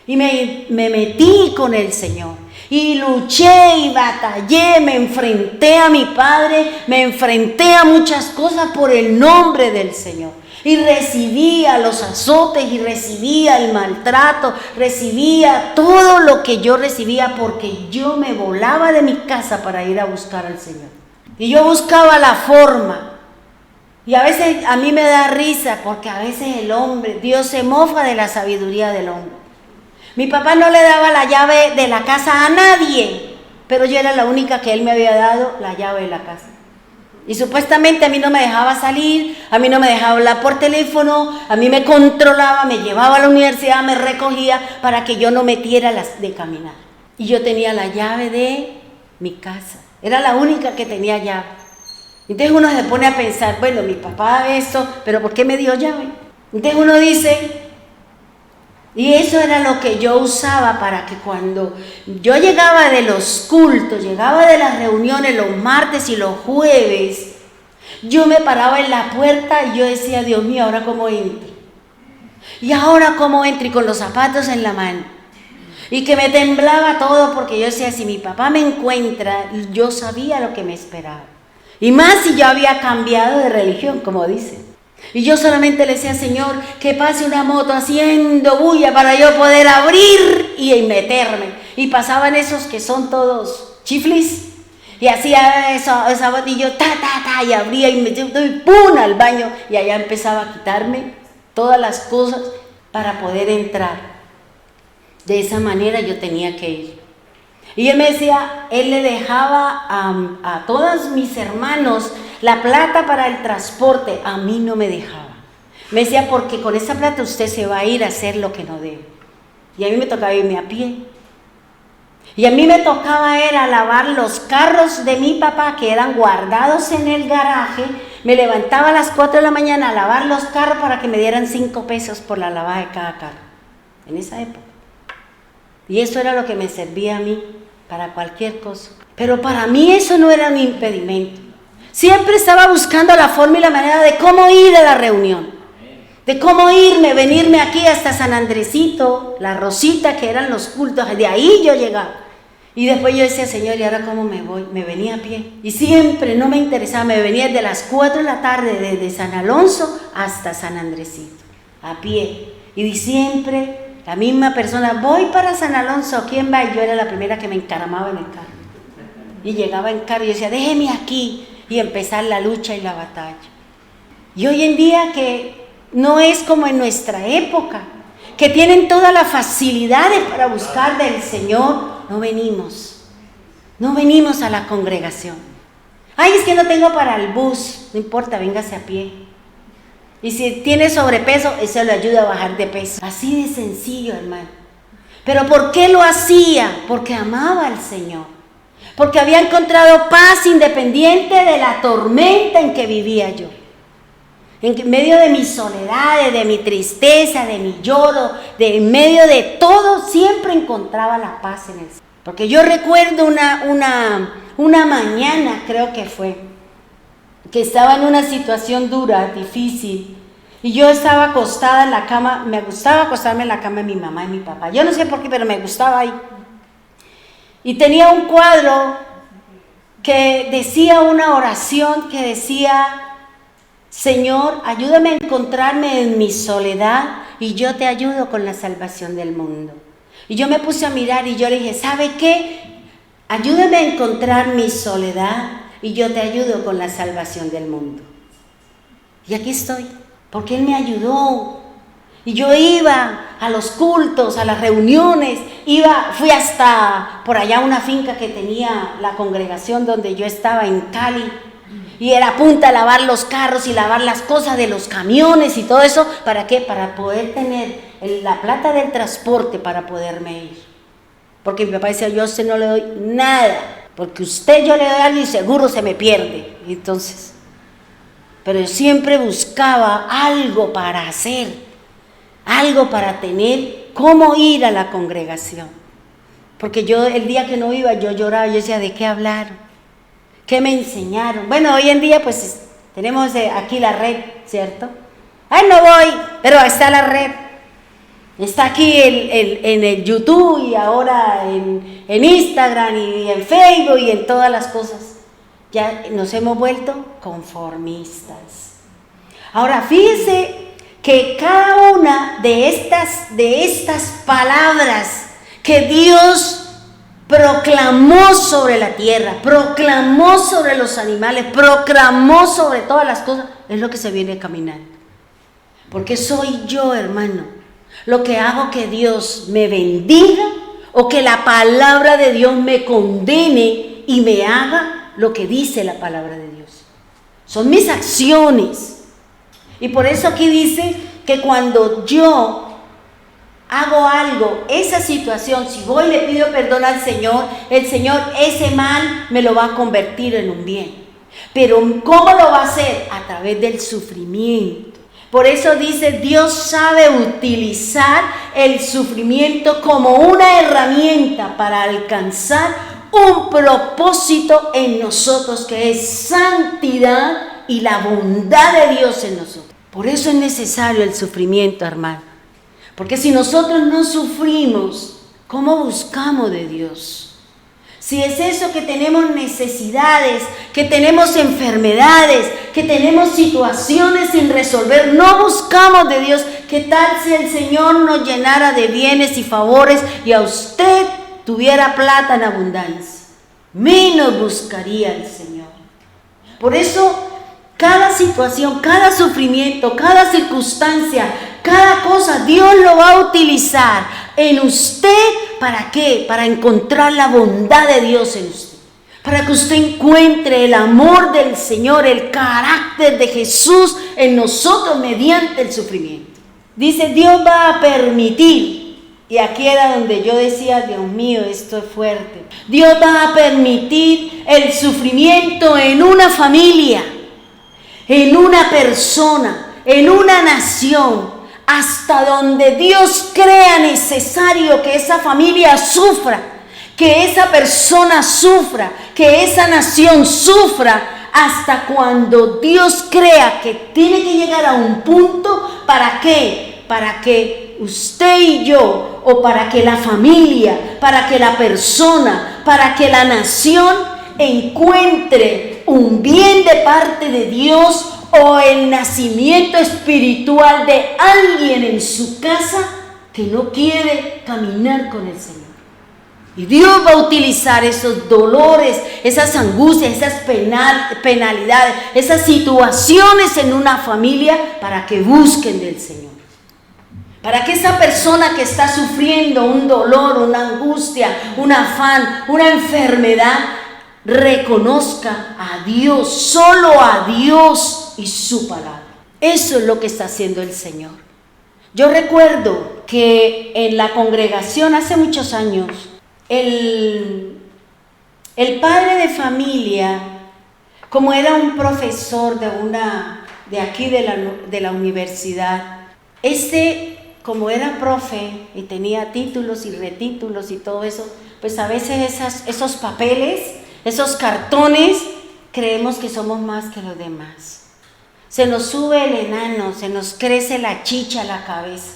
Speaker 2: y me metí con el Señor y luché y batallé, me enfrenté a mi Padre, me enfrenté a muchas cosas por el nombre del Señor. Y recibía los azotes y recibía el maltrato, recibía todo lo que yo recibía porque yo me volaba de mi casa para ir a buscar al Señor. Y yo buscaba la forma. Y a veces a mí me da risa porque a veces el hombre, Dios se mofa de la sabiduría del hombre. Mi papá no le daba la llave de la casa a nadie, pero yo era la única que él me había dado la llave de la casa. Y supuestamente a mí no me dejaba salir, a mí no me dejaba hablar por teléfono, a mí me controlaba, me llevaba a la universidad, me recogía para que yo no metiera las de caminar. Y yo tenía la llave de mi casa, era la única que tenía llave. Entonces uno se pone a pensar, bueno, mi papá eso, pero ¿por qué me dio llave? Entonces uno dice, y eso era lo que yo usaba para que cuando yo llegaba de los cultos, llegaba de las reuniones los martes y los jueves, yo me paraba en la puerta y yo decía, Dios mío, ¿ahora cómo entro? ¿Y ahora cómo entro? Y con los zapatos en la mano. Y que me temblaba todo porque yo decía, si mi papá me encuentra, y yo sabía lo que me esperaba. Y más si yo había cambiado de religión, como dicen. Y yo solamente le decía, Señor, que pase una moto haciendo bulla para yo poder abrir y meterme. Y pasaban esos que son todos chiflis. Y hacía esa bota y yo y abría y me metía y ¡pum! Al baño. Y allá empezaba a quitarme todas las cosas para poder entrar. De esa manera yo tenía que ir. Y él me decía, él le dejaba a todos mis hermanos la plata para el transporte, a mí no me dejaba. Me decía, porque con esa plata usted se va a ir a hacer lo que no debe. Y a mí me tocaba irme a pie. Y a mí me tocaba era lavar los carros de mi papá que eran guardados en el garaje. Me levantaba a las 4 de la mañana a lavar los carros para que me dieran 5 pesos por la lavada de cada carro. En esa época. Y eso era lo que me servía a mí para cualquier cosa. Pero para mí eso no era un impedimento. Siempre estaba buscando la forma y la manera de cómo ir a la reunión. De cómo venirme aquí hasta San Andresito, La Rosita, que eran los cultos, de ahí yo llegaba. Y después yo decía, Señor, ¿y ahora cómo me voy? Me venía a pie. Y siempre no me interesaba, me venía desde las 4 de la tarde, desde San Alonso hasta San Andresito, a pie. Y siempre la misma persona, voy para San Alonso, ¿quién va? Y yo era la primera que me encaramaba en el carro. Y llegaba en carro y yo decía, déjeme aquí. Y empezar la lucha y la batalla. Y hoy en día que no es como en nuestra época, que tienen todas las facilidades para buscar del Señor, no venimos a la congregación. Ay, es que no tengo para el bus, no importa, véngase a pie. Y si tiene sobrepeso, eso le ayuda a bajar de peso. Así de sencillo, hermano. ¿Pero por qué lo hacía? Porque amaba al Señor. Porque había encontrado paz independiente de la tormenta en que vivía yo. En medio de mi soledad, de mi tristeza, de mi lloro, en medio de todo, siempre encontraba la paz en el Señor. Porque yo recuerdo una mañana, creo que fue, que estaba en una situación dura, difícil, y yo estaba acostada en la cama, me gustaba acostarme en la cama de mi mamá y mi papá. Yo no sé por qué, pero me gustaba ahí. Y tenía un cuadro que decía una oración que decía, Señor, ayúdame a encontrarme en mi soledad y yo te ayudo con la salvación del mundo. Y yo me puse a mirar y yo le dije, ¿sabe qué? Ayúdame a encontrar mi soledad y yo te ayudo con la salvación del mundo. Y aquí estoy, porque Él me ayudó. Y yo iba a los cultos, a las reuniones, fui hasta por allá a una finca que tenía la congregación donde yo estaba en Cali. Y era a punta de lavar los carros y lavar las cosas de los camiones y todo eso. ¿Para qué? Para poder tener la plata del transporte para poderme ir. Porque mi papá decía, yo a usted no le doy nada, porque yo le doy algo y seguro se me pierde. Y entonces, pero yo siempre buscaba algo para hacer, algo para tener, cómo ir a la congregación. Porque yo el día que no iba, yo lloraba, yo decía, ¿de qué hablaron? ¿Qué me enseñaron? Bueno, hoy en día pues tenemos aquí la red, ¿cierto? Ay, no voy, pero está la red. Está aquí en el YouTube y ahora en Instagram y en Facebook y en todas las cosas. Ya nos hemos vuelto conformistas. Ahora, fíjense que cada una de estas palabras que Dios proclamó sobre la tierra, proclamó sobre los animales, proclamó sobre todas las cosas, es lo que se viene caminando. Porque soy yo, hermano, lo que hago que Dios me bendiga o que la palabra de Dios me condene y me haga lo que dice la palabra de Dios. Son mis acciones. Y por eso aquí dice que cuando yo hago algo, esa situación, si voy y le pido perdón al Señor, el Señor ese mal me lo va a convertir en un bien. Pero ¿cómo lo va a hacer? A través del sufrimiento. Por eso dice, Dios sabe utilizar el sufrimiento como una herramienta para alcanzar un propósito en nosotros, que es santidad y la bondad de Dios en nosotros. Por eso es necesario el sufrimiento, hermano. Porque si nosotros no sufrimos, ¿cómo buscamos de Dios? Si es eso que tenemos necesidades, que tenemos enfermedades, que tenemos situaciones sin resolver, no buscamos de Dios. ¿Qué tal si el Señor nos llenara de bienes y favores y a usted tuviera plata en abundancia? Menos buscaría al Señor. Por eso, cada situación, cada sufrimiento, cada circunstancia, Cada cosa Dios lo va a utilizar en usted. ¿Para qué? Para encontrar la bondad de Dios en usted. Para que usted encuentre el amor del Señor, el carácter de Jesús en nosotros mediante el sufrimiento. Dice, Dios va a permitir, y aquí era donde yo decía, Dios mío, esto es fuerte. Dios va a permitir el sufrimiento en una familia, en una persona, en una nación, hasta donde Dios crea necesario que esa familia sufra, que esa persona sufra, que esa nación sufra, hasta cuando Dios crea que tiene que llegar a un punto. ¿Para qué? Para que usted y yo, o para que la familia, para que la persona, para que la nación encuentre un bien de parte de Dios, o el nacimiento espiritual de alguien en su casa que no quiere caminar con el Señor. Y Dios va a utilizar esos dolores, esas angustias, esas penalidades, esas situaciones en una familia para que busquen del Señor. Para que esa persona que está sufriendo un dolor, una angustia, un afán, una enfermedad, reconozca a Dios, solo a Dios y su palabra. Eso es lo que está haciendo el Señor. Yo recuerdo que en la congregación hace muchos años, el padre de familia, como era un profesor de aquí de la universidad, como era profe y tenía títulos y retítulos y todo eso, pues a veces esos papeles, esos cartones, creemos que somos más que los demás. Se nos sube el enano, se nos crece la chicha a la cabeza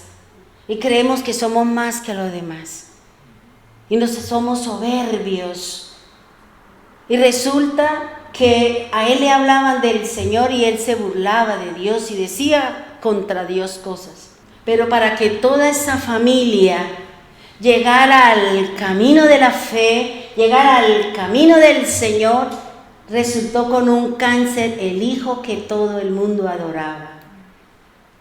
Speaker 2: y creemos que somos más que los demás. Y nos somos soberbios. Y resulta que a él le hablaban del Señor y él se burlaba de Dios y decía contra Dios cosas. Pero para que toda esa familia llegara al camino de la fe, llegara al camino del Señor, resultó con un cáncer el hijo que todo el mundo adoraba.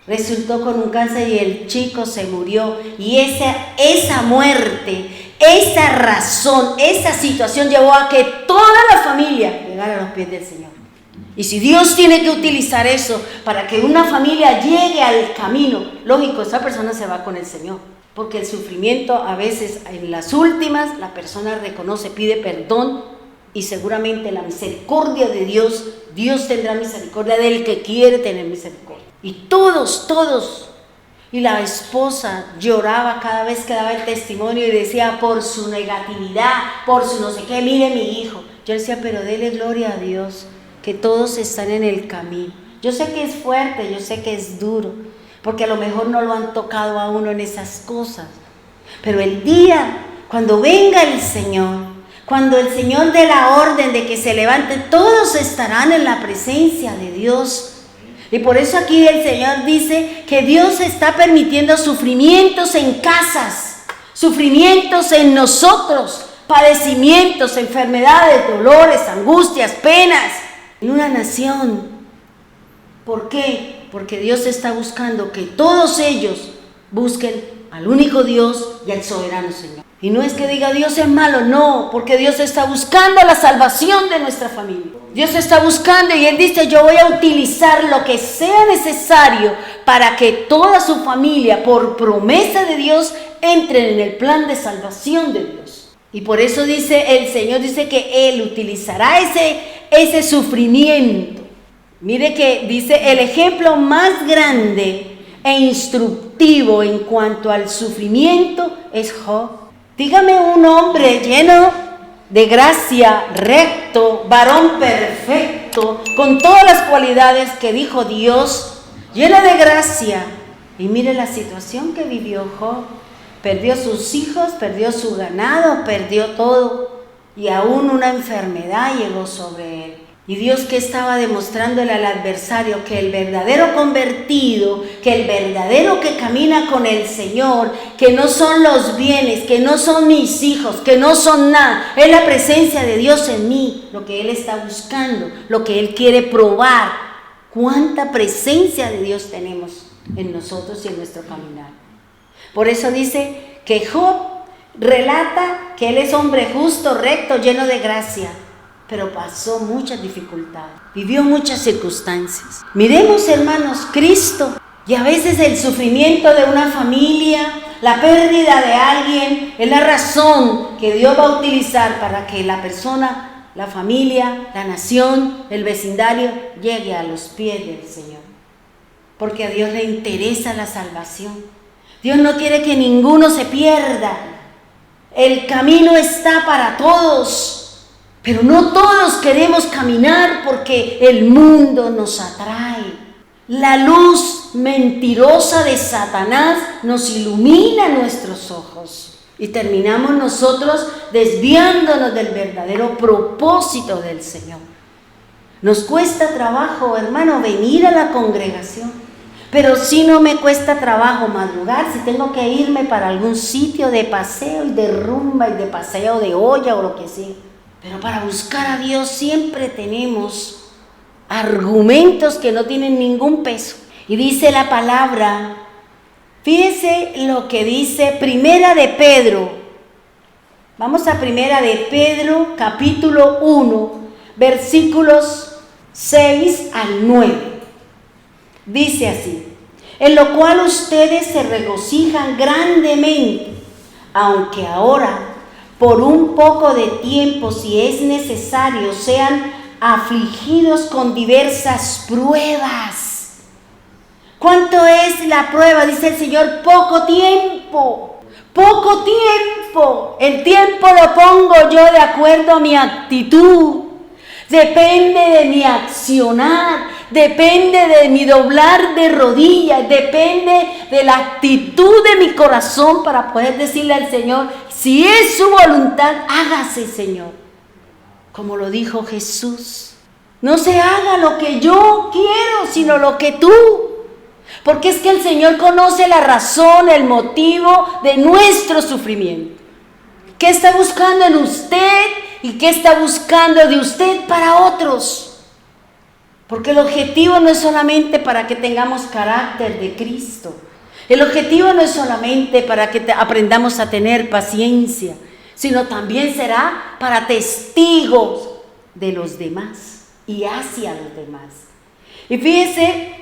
Speaker 2: Resultó con un cáncer y el chico se murió. Y esa muerte, esa razón, esa situación llevó a que toda la familia llegara a los pies del Señor. Y si Dios tiene que utilizar eso para que una familia llegue al camino, lógico, esa persona se va con el Señor. Porque el sufrimiento a veces en las últimas la persona reconoce, pide perdón y seguramente la misericordia de Dios, Dios tendrá misericordia del que quiere tener misericordia. Y todos, y la esposa lloraba cada vez que daba el testimonio y decía por su negatividad, por su no sé qué, mire mi hijo. Yo decía, pero dele gloria a Dios, que todos están en el camino. Yo sé que es fuerte, yo sé que es duro, porque a lo mejor no lo han tocado a uno en esas cosas. Pero el día, cuando venga el Señor, cuando el Señor dé la orden de que se levante, todos estarán en la presencia de Dios. Y por eso aquí el Señor dice que Dios está permitiendo sufrimientos en casas, sufrimientos en nosotros, padecimientos, enfermedades, dolores, angustias, penas, en una nación. ¿Por qué? Porque Dios está buscando que todos ellos busquen al único Dios y al soberano Señor. Y no es que diga Dios es malo, no, porque Dios está buscando la salvación de nuestra familia. Dios está buscando y Él dice, yo voy a utilizar lo que sea necesario para que toda su familia, por promesa de Dios, entren en el plan de salvación de Dios. Y por eso dice el Señor, dice que Él utilizará ese sufrimiento. Mire que dice el ejemplo más grande e instructivo en cuanto al sufrimiento es Job. Dígame un hombre lleno de gracia, recto, varón perfecto, con todas las cualidades que dijo Dios, lleno de gracia. Y mire la situación que vivió Job. Perdió sus hijos, perdió su ganado, perdió todo. Y aún una enfermedad llegó sobre él. Y Dios que estaba demostrándole al adversario que el verdadero convertido, que el verdadero que camina con el Señor, que no son los bienes, que no son mis hijos, que no son nada, es la presencia de Dios en mí, lo que Él está buscando, lo que Él quiere probar. ¿Cuánta presencia de Dios tenemos en nosotros y en nuestro caminar. Por eso dice que Job relata que él es hombre justo, recto, lleno de gracia, pero pasó muchas dificultades, vivió muchas circunstancias. Miremos, hermanos, Cristo, y a veces el sufrimiento de una familia, la pérdida de alguien, es la razón que Dios va a utilizar para que la persona, la familia, la nación, el vecindario, llegue a los pies del Señor. Porque a Dios le interesa la salvación. Dios no quiere que ninguno se pierda. El camino está para todos, pero no todos queremos caminar porque el mundo nos atrae. La luz mentirosa de Satanás nos ilumina nuestros ojos y terminamos nosotros desviándonos del verdadero propósito del Señor. Nos cuesta trabajo, hermano, venir a la congregación, pero sí no me cuesta trabajo madrugar si tengo que irme para algún sitio de paseo y de rumba y de paseo de olla o lo que sea. Pero para buscar a Dios siempre tenemos argumentos que no tienen ningún peso. Y dice la palabra, fíjese lo que dice Primera de Pedro. Vamos a Primera de Pedro, capítulo 1, versículos 6 al 9. Dice así: en lo cual ustedes se regocijan grandemente, aunque ahora, por un poco de tiempo, si es necesario, sean afligidos con diversas pruebas. ¿Cuánto es la prueba? Dice el Señor, poco tiempo. Poco tiempo. El tiempo lo pongo yo de acuerdo a mi actitud. Depende de mi accionar, depende de mi doblar de rodillas, depende de la actitud de mi corazón para poder decirle al Señor, si es su voluntad, hágase, Señor. Como lo dijo Jesús, no se haga lo que yo quiero, sino lo que tú. Porque es que el Señor conoce la razón, el motivo de nuestro sufrimiento. ¿Qué está buscando en usted y qué está buscando de usted para otros? Porque el objetivo no es solamente para que tengamos carácter de Cristo. El objetivo no es solamente para que aprendamos a tener paciencia, sino también será para testigos de los demás y hacia los demás. Y fíjese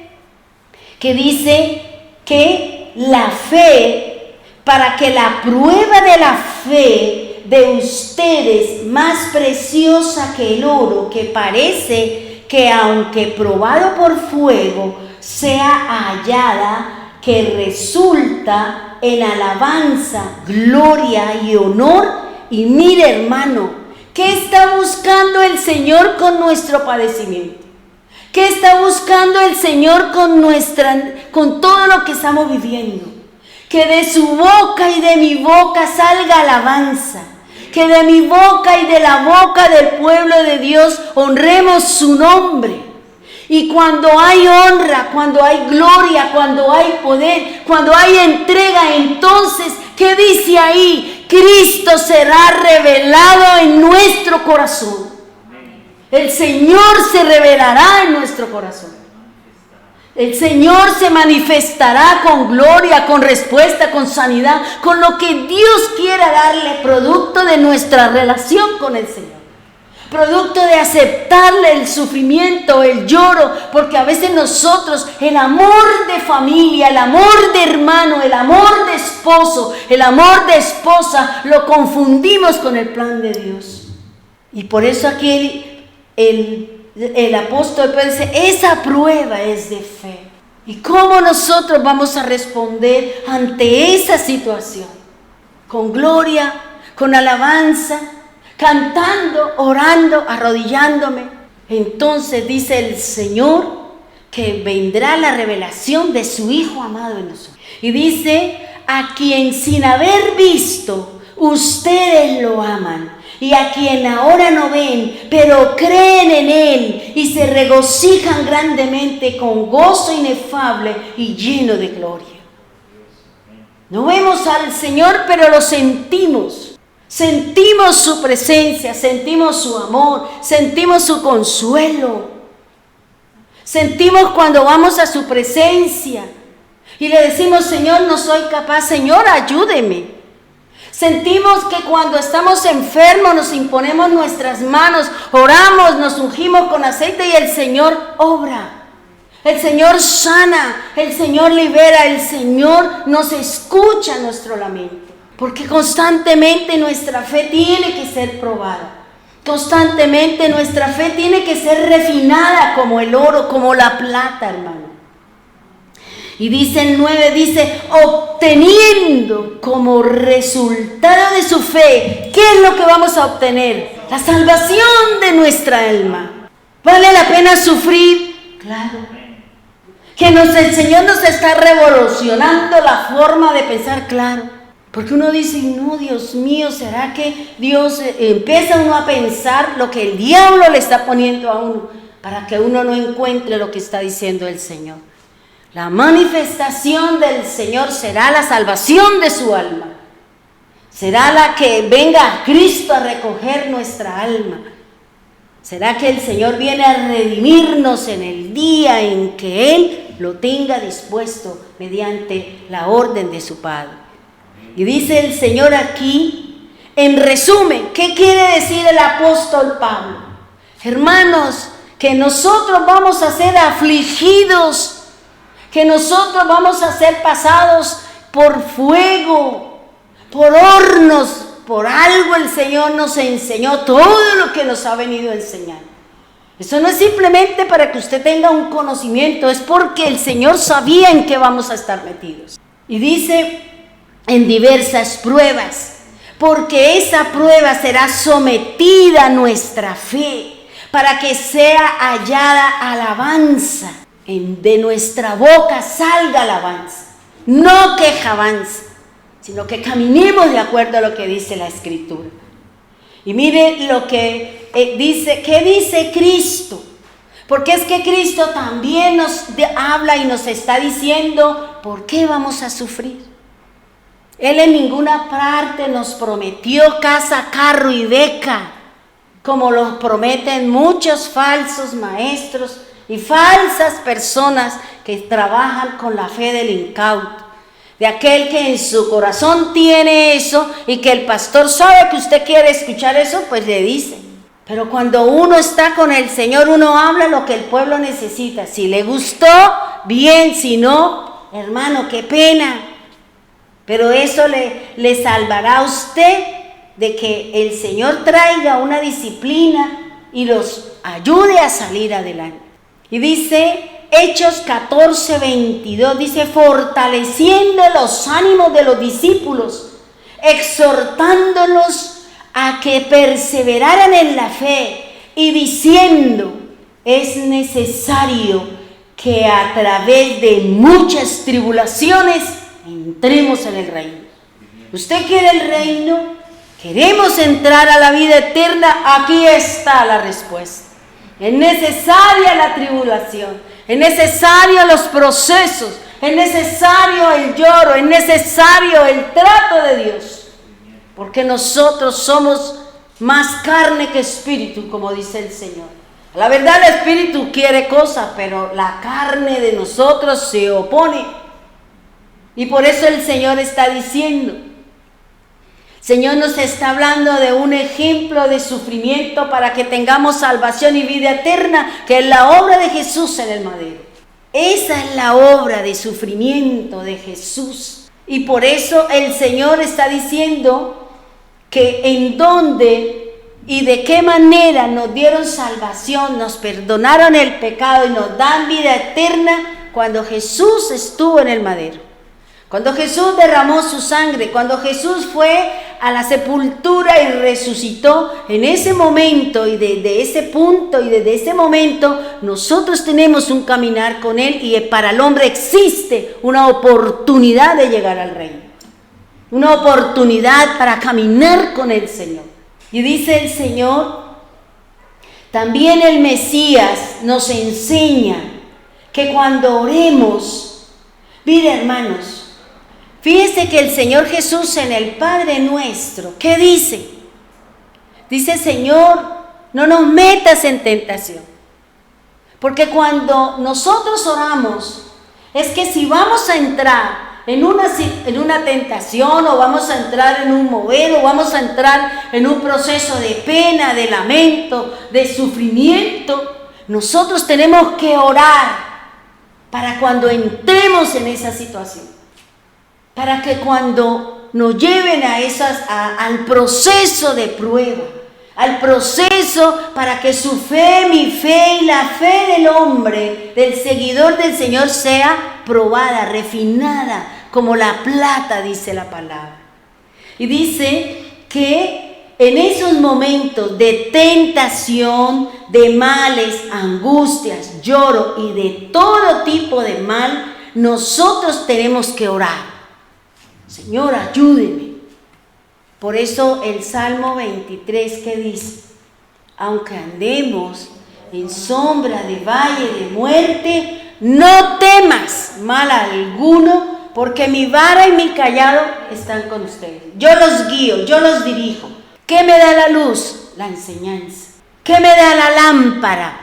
Speaker 2: que dice que la fe, para que la prueba de la fe de ustedes, más preciosa que el oro, que parece que aunque probado por fuego, sea hallada, que resulta en alabanza, gloria y honor. Y mire, hermano, ¿qué está buscando el Señor con nuestro padecimiento? ¿Qué está buscando el Señor con todo lo que estamos viviendo? Que de su boca y de mi boca salga alabanza. Que de mi boca y de la boca del pueblo de Dios honremos su nombre. Y cuando hay honra, cuando hay gloria, cuando hay poder, cuando hay entrega, entonces, ¿qué dice ahí? Cristo será revelado en nuestro corazón. El Señor se revelará en nuestro corazón. El Señor se manifestará con gloria, con respuesta, con sanidad, con lo que Dios quiera darle, producto de nuestra relación con el Señor. Producto de aceptarle el sufrimiento, el lloro, porque a veces nosotros el amor de familia, el amor de hermano, el amor de esposo, el amor de esposa, lo confundimos con el plan de Dios. Y por eso aquí el apóstol Pedro dice, esa prueba es de fe. ¿Y cómo nosotros vamos a responder ante esa situación? Con gloria, con alabanza, cantando, orando, arrodillándome. Entonces dice el Señor que vendrá la revelación de su Hijo amado en nosotros. Y dice, a quien sin haber visto, ustedes lo aman. Y a quien ahora no ven, pero creen en Él y se regocijan grandemente con gozo inefable y lleno de gloria. No vemos al Señor, pero lo sentimos. Sentimos su presencia, sentimos su amor, sentimos su consuelo. Sentimos cuando vamos a su presencia Y le decimos, Señor, no soy capaz, Señor, ayúdeme. Sentimos que cuando estamos enfermos nos imponemos nuestras manos, oramos, nos ungimos con aceite y el Señor obra. El Señor sana, el Señor libera, el Señor nos escucha nuestro lamento. Porque constantemente nuestra fe tiene que ser probada. Constantemente nuestra fe tiene que ser refinada como el oro, como la plata, hermano. Y dice el 9, dice, obteniendo como resultado de su fe, ¿qué es lo que vamos a obtener? La salvación de nuestra alma. ¿Vale la pena sufrir? Claro. Que el Señor nos está revolucionando la forma de pensar, claro. Porque uno dice, no, Dios mío, ¿será que Dios empieza uno a pensar lo que el diablo le está poniendo a uno para que uno no encuentre lo que está diciendo el Señor? La manifestación del Señor será la salvación de su alma. Será la que venga Cristo a recoger nuestra alma. Será que el Señor viene a redimirnos en el día en que Él lo tenga dispuesto mediante la orden de su Padre. Y dice el Señor aquí, en resumen, ¿qué quiere decir el apóstol Pablo? Hermanos, que nosotros vamos a ser afligidos, que nosotros vamos a ser pasados por fuego, por hornos, por algo el Señor nos enseñó todo lo que nos ha venido a enseñar. Eso no es simplemente para que usted tenga un conocimiento, es porque el Señor sabía en qué vamos a estar metidos. Y dice, en diversas pruebas, porque esa prueba será sometida a nuestra fe, para que sea hallada alabanza. De nuestra boca salga alabanza, no quejabanza, sino que caminemos de acuerdo a lo que dice la Escritura. Y mire lo que dice, ¿qué dice Cristo? Porque es que Cristo también nos habla y nos está diciendo por qué vamos a sufrir. Él en ninguna parte nos prometió casa, carro y beca, como lo prometen muchos falsos maestros y falsas personas que trabajan con la fe del incauto, de aquel que en su corazón tiene eso y que el pastor sabe que usted quiere escuchar eso, pues le dice. Pero cuando uno está con el Señor, uno habla lo que el pueblo necesita. Si le gustó, bien, si no, hermano, qué pena. Pero eso le salvará a usted de que el Señor traiga una disciplina y los ayude a salir adelante. Y dice Hechos 14:22, dice, fortaleciendo los ánimos de los discípulos, exhortándolos a que perseveraran en la fe y diciendo, es necesario que a través de muchas tribulaciones entremos en el reino. ¿Usted quiere el reino? ¿Queremos entrar a la vida eterna? Aquí está la respuesta. Es necesaria la tribulación, es necesario los procesos, es necesario el lloro, es necesario el trato de Dios, porque nosotros somos más carne que espíritu, como dice el Señor. La verdad, el espíritu quiere cosas, pero la carne de nosotros se opone. Y por eso el Señor está diciendo, Señor nos está hablando de un ejemplo de sufrimiento para que tengamos salvación y vida eterna, que es la obra de Jesús en el madero. Esa es la obra de sufrimiento de Jesús. Y por eso el Señor está diciendo que en dónde y de qué manera nos dieron salvación, nos perdonaron el pecado y nos dan vida eterna cuando Jesús estuvo en el madero. Cuando Jesús derramó su sangre, cuando Jesús fue a la sepultura y resucitó, en ese momento y desde ese punto y desde ese momento nosotros tenemos un caminar con Él y para el hombre existe una oportunidad de llegar al reino. Una oportunidad para caminar con el Señor. Y dice el Señor, también el Mesías nos enseña que cuando oremos, mire hermanos, fíjense que el Señor Jesús en el Padre Nuestro, ¿qué dice? Dice, Señor, no nos metas en tentación. Porque cuando nosotros oramos, es que si vamos a entrar en una tentación, o vamos a entrar en un mover, o vamos a entrar en un proceso de pena, de lamento, de sufrimiento, nosotros tenemos que orar para cuando entremos en esa situación, para que cuando nos lleven al proceso de prueba, al proceso para que su fe, mi fe y la fe del hombre, del seguidor del Señor, sea probada, refinada, como la plata, dice la palabra. Y dice que en esos momentos de tentación, de males, angustias, lloro y de todo tipo de mal, nosotros tenemos que orar. Señor, ayúdeme. Por eso el Salmo 23 que dice: aunque andemos en sombra de valle de muerte, no temas mal alguno, porque mi vara y mi callado están con ustedes. Yo los guío, yo los dirijo. ¿Qué me da la luz? La enseñanza. ¿Qué me da la lámpara?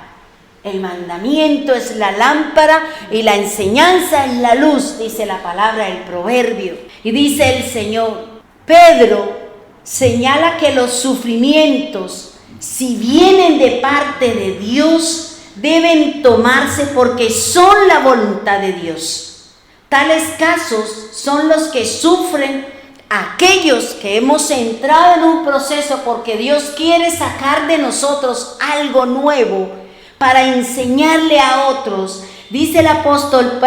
Speaker 2: El mandamiento es la lámpara y la enseñanza es la luz, dice la palabra, el proverbio. Y dice el Señor, Pedro señala que los sufrimientos, si vienen de parte de Dios, deben tomarse porque son la voluntad de Dios. Tales casos son los que sufren aquellos que hemos entrado en un proceso porque Dios quiere sacar de nosotros algo nuevo para enseñarle a otros. Dice el apóstol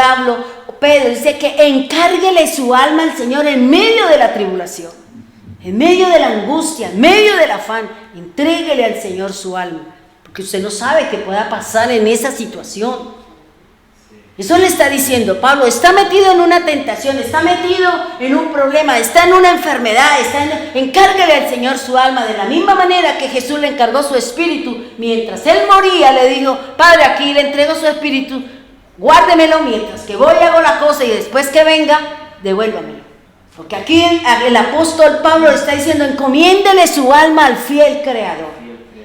Speaker 2: Pedro, dice que encárguele su alma al Señor en medio de la tribulación, en medio de la angustia, en medio del afán. Entréguele al Señor su alma, porque usted no sabe qué pueda pasar en esa situación. Eso le está diciendo Pablo. Está metido en una tentación, está metido en un problema, está en una enfermedad, encárguele al Señor su alma. De la misma manera que Jesús le encargó su espíritu, mientras él moría le dijo, Padre, aquí le entrego su espíritu, guárdemelo mientras que voy y hago la cosa, y después que venga, devuélvamelo. Porque aquí el apóstol Pablo está diciendo, encomiéndele su alma al fiel Creador.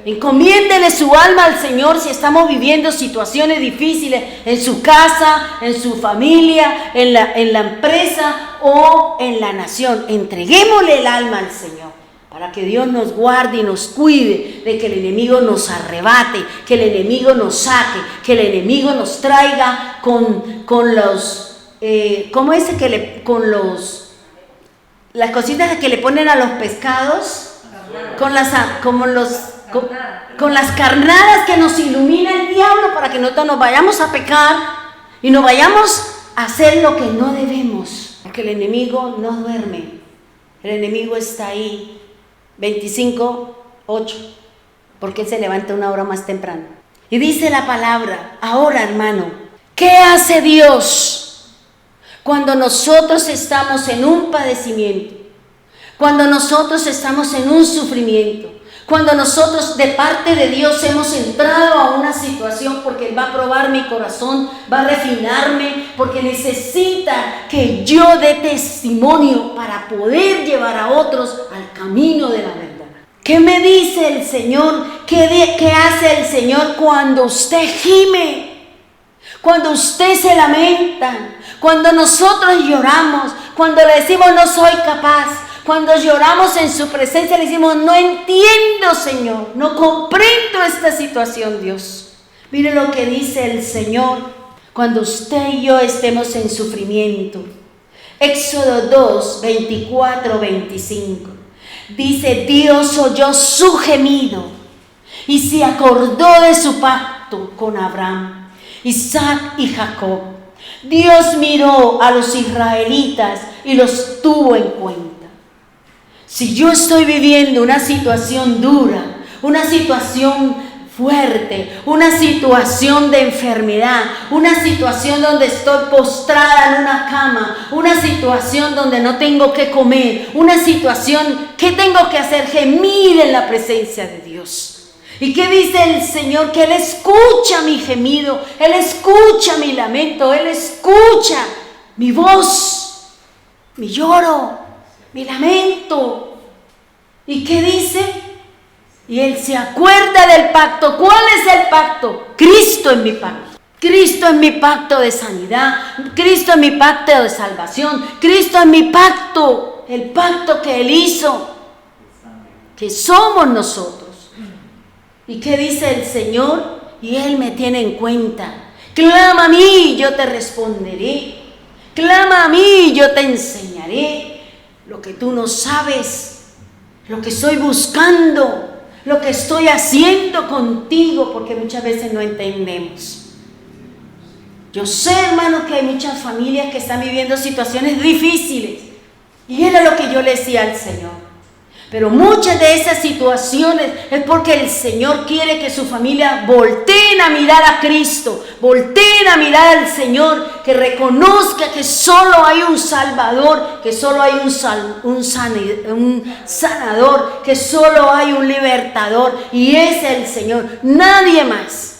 Speaker 2: Encomiéndele su alma al Señor si estamos viviendo situaciones difíciles en su casa, en su familia, en la empresa o en la nación. Entreguémosle el alma al Señor para que Dios nos guarde y nos cuide de que el enemigo nos arrebate, que el enemigo nos saque, que el enemigo nos traiga con los, ¿cómo es las cositas que le ponen a los pescados? Con las carnadas que nos ilumina el diablo para que nosotros nos vayamos a pecar y nos vayamos a hacer lo que no debemos. Porque el enemigo no duerme. El enemigo está ahí. 25:8. Porque él se levanta una hora más temprano. Y dice la palabra, ahora hermano, ¿qué hace Dios cuando nosotros estamos en un padecimiento? Cuando nosotros estamos en un sufrimiento, cuando nosotros de parte de Dios hemos entrado a una situación porque Él va a probar mi corazón, va a refinarme, porque necesita que yo dé testimonio para poder llevar a otros al camino de la verdad. ¿Qué me dice el Señor? ¿Qué hace el Señor cuando usted gime? Cuando usted se lamenta, cuando nosotros lloramos, cuando le decimos no soy capaz. Cuando lloramos en su presencia le decimos, no entiendo, Señor, no comprendo esta situación, Dios. Mire lo que dice el Señor cuando usted y yo estemos en sufrimiento. Éxodo 2, 24, 25. Dice, Dios oyó su gemido y se acordó de su pacto con Abraham, Isaac y Jacob. Dios miró a los israelitas y los tuvo en cuenta. Si yo estoy viviendo una situación dura, una situación fuerte, una situación de enfermedad, una situación donde estoy postrada en una cama, una situación donde no tengo que comer, una situación, ¿qué tengo que hacer? Gemir en la presencia de Dios. ¿Y qué dice el Señor? Que Él escucha mi gemido, Él escucha mi lamento, Él escucha mi voz, mi lloro, mi lamento. ¿Y qué dice? Y Él se acuerda del pacto. ¿Cuál es el pacto? Cristo es mi pacto. Cristo es mi pacto de sanidad, Cristo es mi pacto de salvación, Cristo es mi pacto, el pacto que Él hizo, que somos nosotros. ¿Y qué dice el Señor? Y Él me tiene en cuenta. Clama a mí y yo te responderé. Clama a mí y yo te enseñaré lo que tú no sabes, lo que estoy buscando, lo que estoy haciendo contigo, porque muchas veces no entendemos. Yo sé, hermano, que hay muchas familias que están viviendo situaciones difíciles, y era lo que yo le decía al Señor. Pero muchas de esas situaciones es porque el Señor quiere que su familia volteen a mirar a Cristo, volteen a mirar al Señor, que reconozca que solo hay un Salvador, que solo hay un sanador, que solo hay un libertador, y es el Señor, nadie más.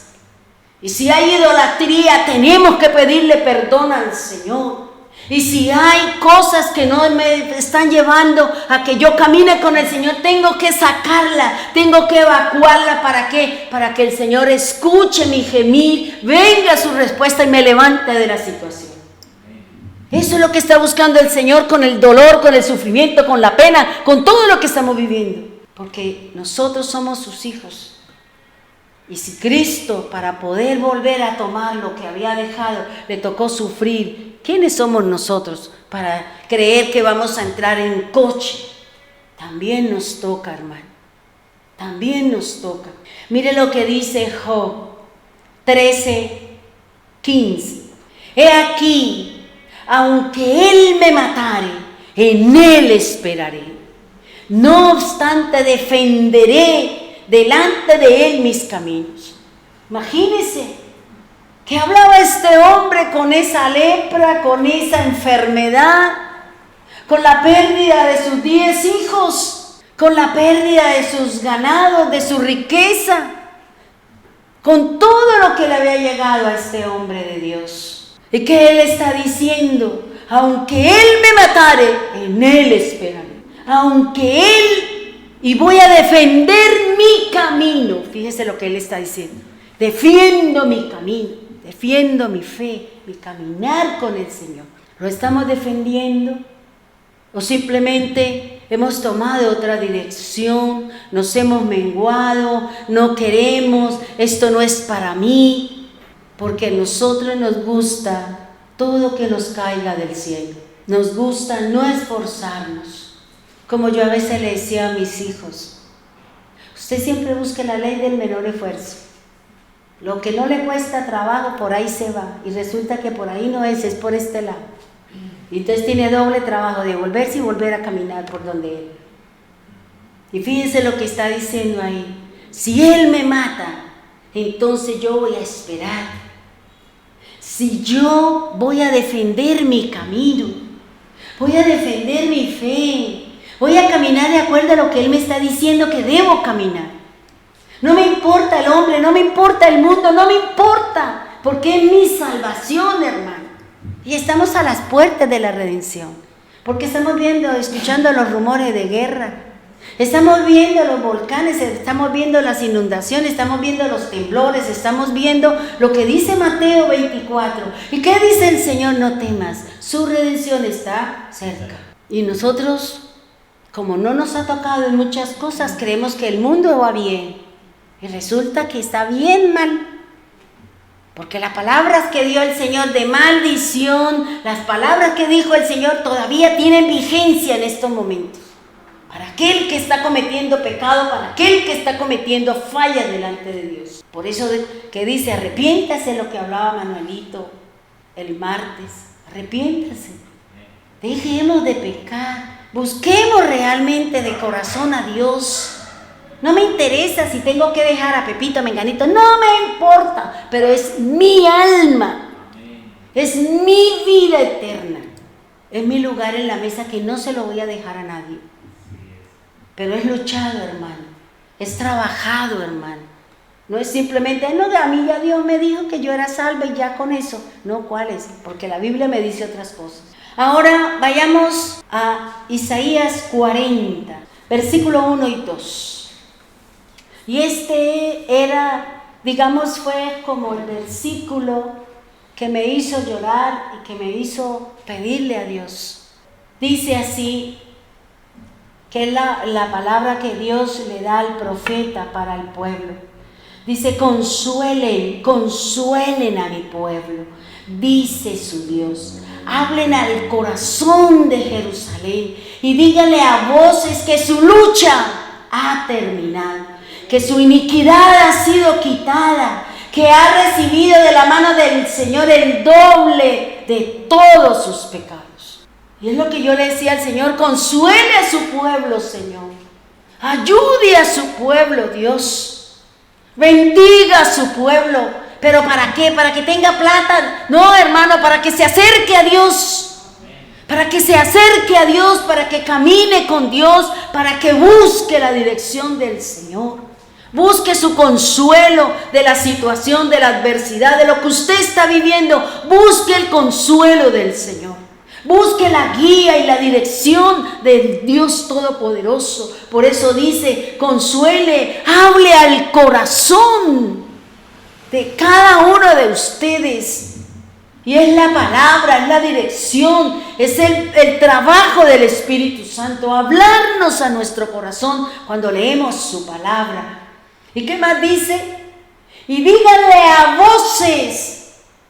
Speaker 2: Y si hay idolatría, tenemos que pedirle perdón al Señor. Y si hay cosas que no me están llevando a que yo camine con el Señor, tengo que sacarla, tengo que evacuarla. ¿Para qué? Para que el Señor escuche mi gemir, venga su respuesta y me levante de la situación. Eso es lo que está buscando el Señor con el dolor, con el sufrimiento, con la pena, con todo lo que estamos viviendo. Porque nosotros somos sus hijos. Y si Cristo, para poder volver a tomar lo que había dejado, le tocó sufrir, ¿quiénes somos nosotros para creer que vamos a entrar en coche? También nos toca, hermano. También nos toca. Mire lo que dice Job 13:15. He aquí, aunque él me matare, en él esperaré. No obstante, defenderé delante de él mis caminos. Imagínense que hablaba este hombre con esa lepra, con esa enfermedad, con la pérdida de sus 10 hijos, con la pérdida de sus ganados, de su riqueza, con todo lo que le había llegado a este hombre de Dios. Y que él está diciendo, aunque él me matare, en él esperaré. Aunque él, y voy a defender mi camino. Fíjese lo que él está diciendo. Defiendo mi camino, defiendo mi fe, mi caminar con el Señor. ¿Lo estamos defendiendo? ¿O simplemente hemos tomado otra dirección, nos hemos menguado, no queremos, esto no es para mí? Porque a nosotros nos gusta todo que nos caiga del cielo. Nos gusta no esforzarnos. Como yo a veces le decía a mis hijos, usted siempre busque la ley del menor esfuerzo. Lo que no le cuesta trabajo, por ahí se va. Y resulta que por ahí no es por este lado. Y entonces tiene doble trabajo de volverse y volver a caminar por donde él. Y fíjense lo que está diciendo ahí. Si él me mata, entonces yo voy a esperar. Si yo voy a defender mi camino, voy a defender mi fe, voy a caminar de acuerdo a lo que él me está diciendo que debo caminar. No me importa el hombre, no me importa el mundo, no me importa, porque es mi salvación, hermano. Y estamos a las puertas de la redención, porque estamos escuchando los rumores de guerra, estamos viendo los volcanes, estamos viendo las inundaciones, estamos viendo los temblores, estamos viendo lo que dice Mateo 24. ¿Y qué dice el Señor? No temas, su redención está cerca. Y nosotros, como no nos ha tocado en muchas cosas, creemos que el mundo va bien. Y resulta que está bien mal. Porque las palabras que dio el Señor de maldición, las palabras que dijo el Señor todavía tienen vigencia en estos momentos. Para aquel que está cometiendo pecado, para aquel que está cometiendo fallas delante de Dios. Por eso que dice, arrepiéntase, lo que hablaba Manuelito el martes. Arrepiéntase. Dejemos de pecar. Busquemos realmente de corazón a Dios. No me interesa si tengo que dejar a Pepito, a Menganito, no me importa, pero es mi alma, es mi vida eterna, es mi lugar en la mesa que no se lo voy a dejar a nadie. Pero es luchado, hermano, es trabajado, hermano. No es simplemente, no, a mí ya Dios me dijo que yo era salva y ya con eso. No, ¿cuál es? Porque la Biblia me dice otras cosas. Ahora vayamos a Isaías 40, versículo 1 y 2. Y este era digamos, fue como el versículo que me hizo llorar y que me hizo pedirle a Dios. Dice así, que es la palabra que Dios le da al profeta para el pueblo. Dice, consuelen a mi pueblo, dice su Dios. Hablen al corazón de Jerusalén y díganle a voces que su lucha ha terminado, que su iniquidad ha sido quitada, que ha recibido de la mano del Señor el doble de todos sus pecados. Y es lo que yo le decía al Señor, consuele a su pueblo, Señor. Ayude a su pueblo, Dios. Bendiga a su pueblo. ¿Pero para qué? ¿Para que tenga plata? No, hermano, para que se acerque a Dios. Para que se acerque a Dios, para que camine con Dios, para que busque la dirección del Señor. Busque su consuelo de la situación, de la adversidad, de lo que usted está viviendo. Busque el consuelo del Señor. Busque la guía y la dirección del Dios Todopoderoso. Por eso dice, consuele, hable al corazón de cada uno de ustedes. Y es la palabra, es la dirección, es el trabajo del Espíritu Santo, hablarnos a nuestro corazón cuando leemos su palabra. ¿Y qué más dice? Y díganle a voces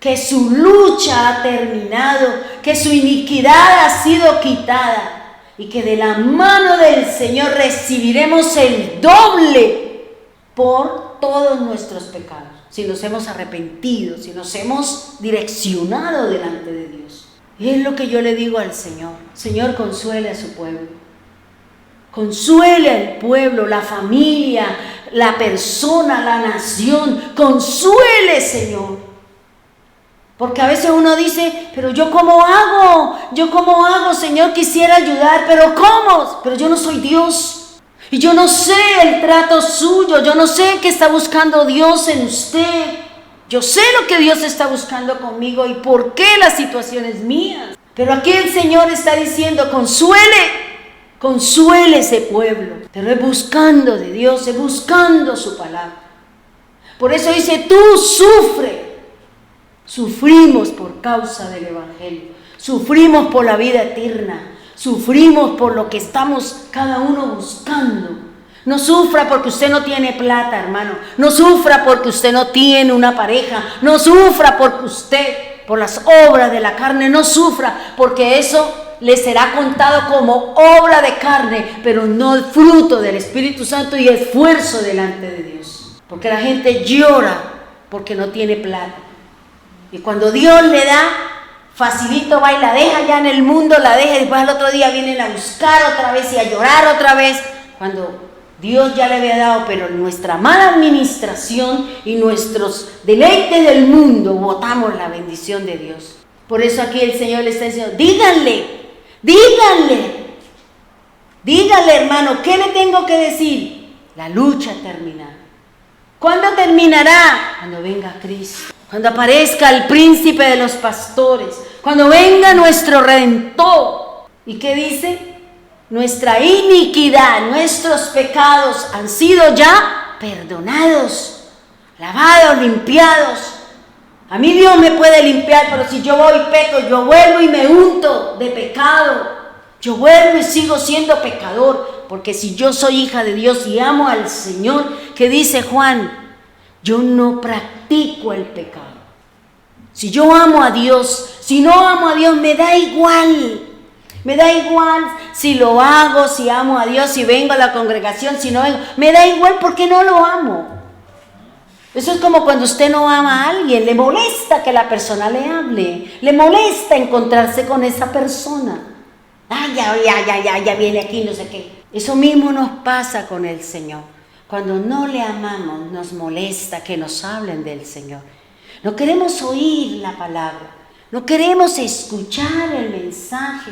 Speaker 2: que su lucha ha terminado, que su iniquidad ha sido quitada y que de la mano del Señor recibiremos el doble por todos nuestros pecados, si nos hemos arrepentido, si nos hemos direccionado delante de Dios. Y es lo que yo le digo al Señor. Señor, consuele a su pueblo. Consuele al pueblo, la familia, la persona, la nación. Consuele, Señor. Porque a veces uno dice, pero ¿yo cómo hago? ¿Yo cómo hago, Señor? Quisiera ayudar, pero ¿cómo? Pero yo no soy Dios. Y yo no sé el trato suyo. Yo no sé qué está buscando Dios en usted. Yo sé lo que Dios está buscando conmigo y por qué la situación es mía. Pero aquí el Señor está diciendo, consuele ese pueblo. Pero es buscando de Dios, es buscando su palabra. Por eso dice, tú sufre. Sufrimos por causa del Evangelio, sufrimos por la vida eterna, sufrimos por lo que estamos cada uno buscando. No sufra porque usted no tiene plata, hermano, no sufra porque usted no tiene una pareja, no sufra porque usted, por las obras de la carne, no sufra porque eso le será contado como obra de carne, pero no el fruto del Espíritu Santo y esfuerzo delante de Dios. Porque la gente llora porque no tiene plata. Y cuando Dios le da, facilito va y la deja ya en el mundo, la deja y después al otro día vienen a buscar otra vez y a llorar otra vez. Cuando Dios ya le había dado, pero nuestra mala administración y nuestros deleites del mundo botamos la bendición de Dios. Por eso aquí el Señor le está diciendo, díganle hermano, ¿qué le tengo que decir? La lucha terminará. ¿Cuándo terminará? Cuando venga Cristo. Cuando aparezca el príncipe de los pastores, cuando venga nuestro Redentor. ¿Y qué dice? Nuestra iniquidad, nuestros pecados han sido ya perdonados, lavados, limpiados. A mí Dios me puede limpiar, pero si yo voy y peco, yo vuelvo y me unto de pecado. Yo vuelvo y sigo siendo pecador, porque si yo soy hija de Dios y amo al Señor, ¿qué dice Juan? Yo no practico el pecado. Si yo amo a Dios, si no amo a Dios, me da igual. Me da igual si lo hago, si amo a Dios, si vengo a la congregación, si no vengo. Me da igual porque no lo amo. Eso es como cuando usted no ama a alguien, le molesta que la persona le hable, le molesta encontrarse con esa persona. Ay, ya viene aquí, no sé qué. Eso mismo nos pasa con el Señor. Cuando no le amamos, nos molesta que nos hablen del Señor. No queremos oír la palabra, no queremos escuchar el mensaje,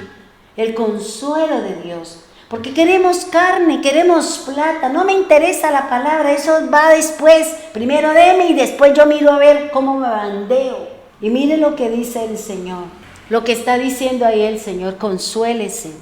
Speaker 2: el consuelo de Dios, porque queremos carne, queremos plata. No me interesa la palabra, eso va después. Primero deme y después yo miro a ver cómo me bandeo. Y mire lo que dice el Señor, lo que está diciendo ahí el Señor, consuélese.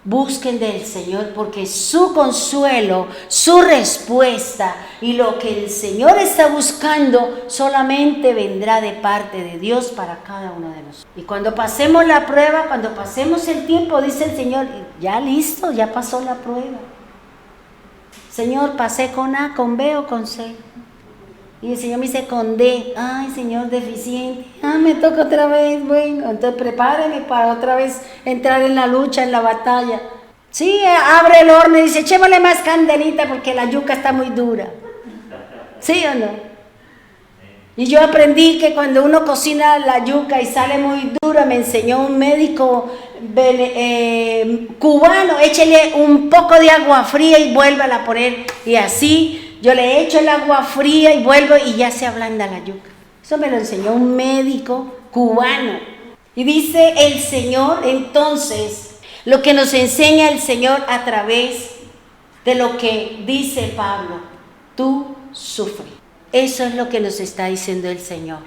Speaker 2: Busquen del Señor, porque su consuelo, su respuesta y lo que el Señor está buscando solamente vendrá de parte de Dios para cada uno de nosotros. Y cuando pasemos la prueba, cuando pasemos el tiempo, dice el Señor, ya listo, ya pasó la prueba. Señor, pasé con A, con B o con C. Y el Señor me dice con D. Ay, Señor, deficiente. Me toca otra vez. Bueno, entonces prepáreme para otra vez entrar en la lucha, en la batalla. Sí, abre el horno y dice, echémosle más candelita porque la yuca está muy dura. ¿Sí o no? Y yo aprendí que cuando uno cocina la yuca y sale muy dura, me enseñó un médico cubano, échele un poco de agua fría y vuélvala a poner. Y así yo le echo el agua fría y vuelvo y ya se ablanda la yuca. Eso me lo enseñó un médico cubano. Y dice el Señor, entonces, lo que nos enseña el Señor a través de lo que dice Pablo, tú sufre. Eso es lo que nos está diciendo el Señor.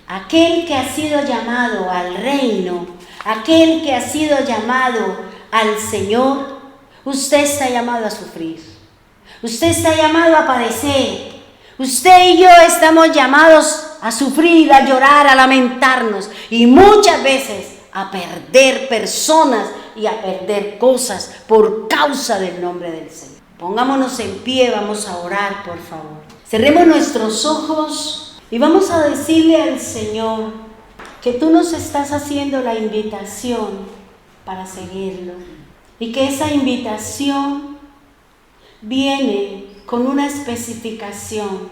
Speaker 2: Aquel que ha sido llamado al reino, aquel que ha sido llamado al Señor, usted está llamado a sufrir. Usted está llamado a padecer. Usted y yo estamos llamados a sufrir, a llorar, a lamentarnos y muchas veces a perder personas y a perder cosas por causa del nombre del Señor. Pongámonos en pie, vamos a orar, por favor. Cerremos nuestros ojos y vamos a decirle al Señor que tú nos estás haciendo la invitación para seguirlo y que esa invitación viene con una especificación,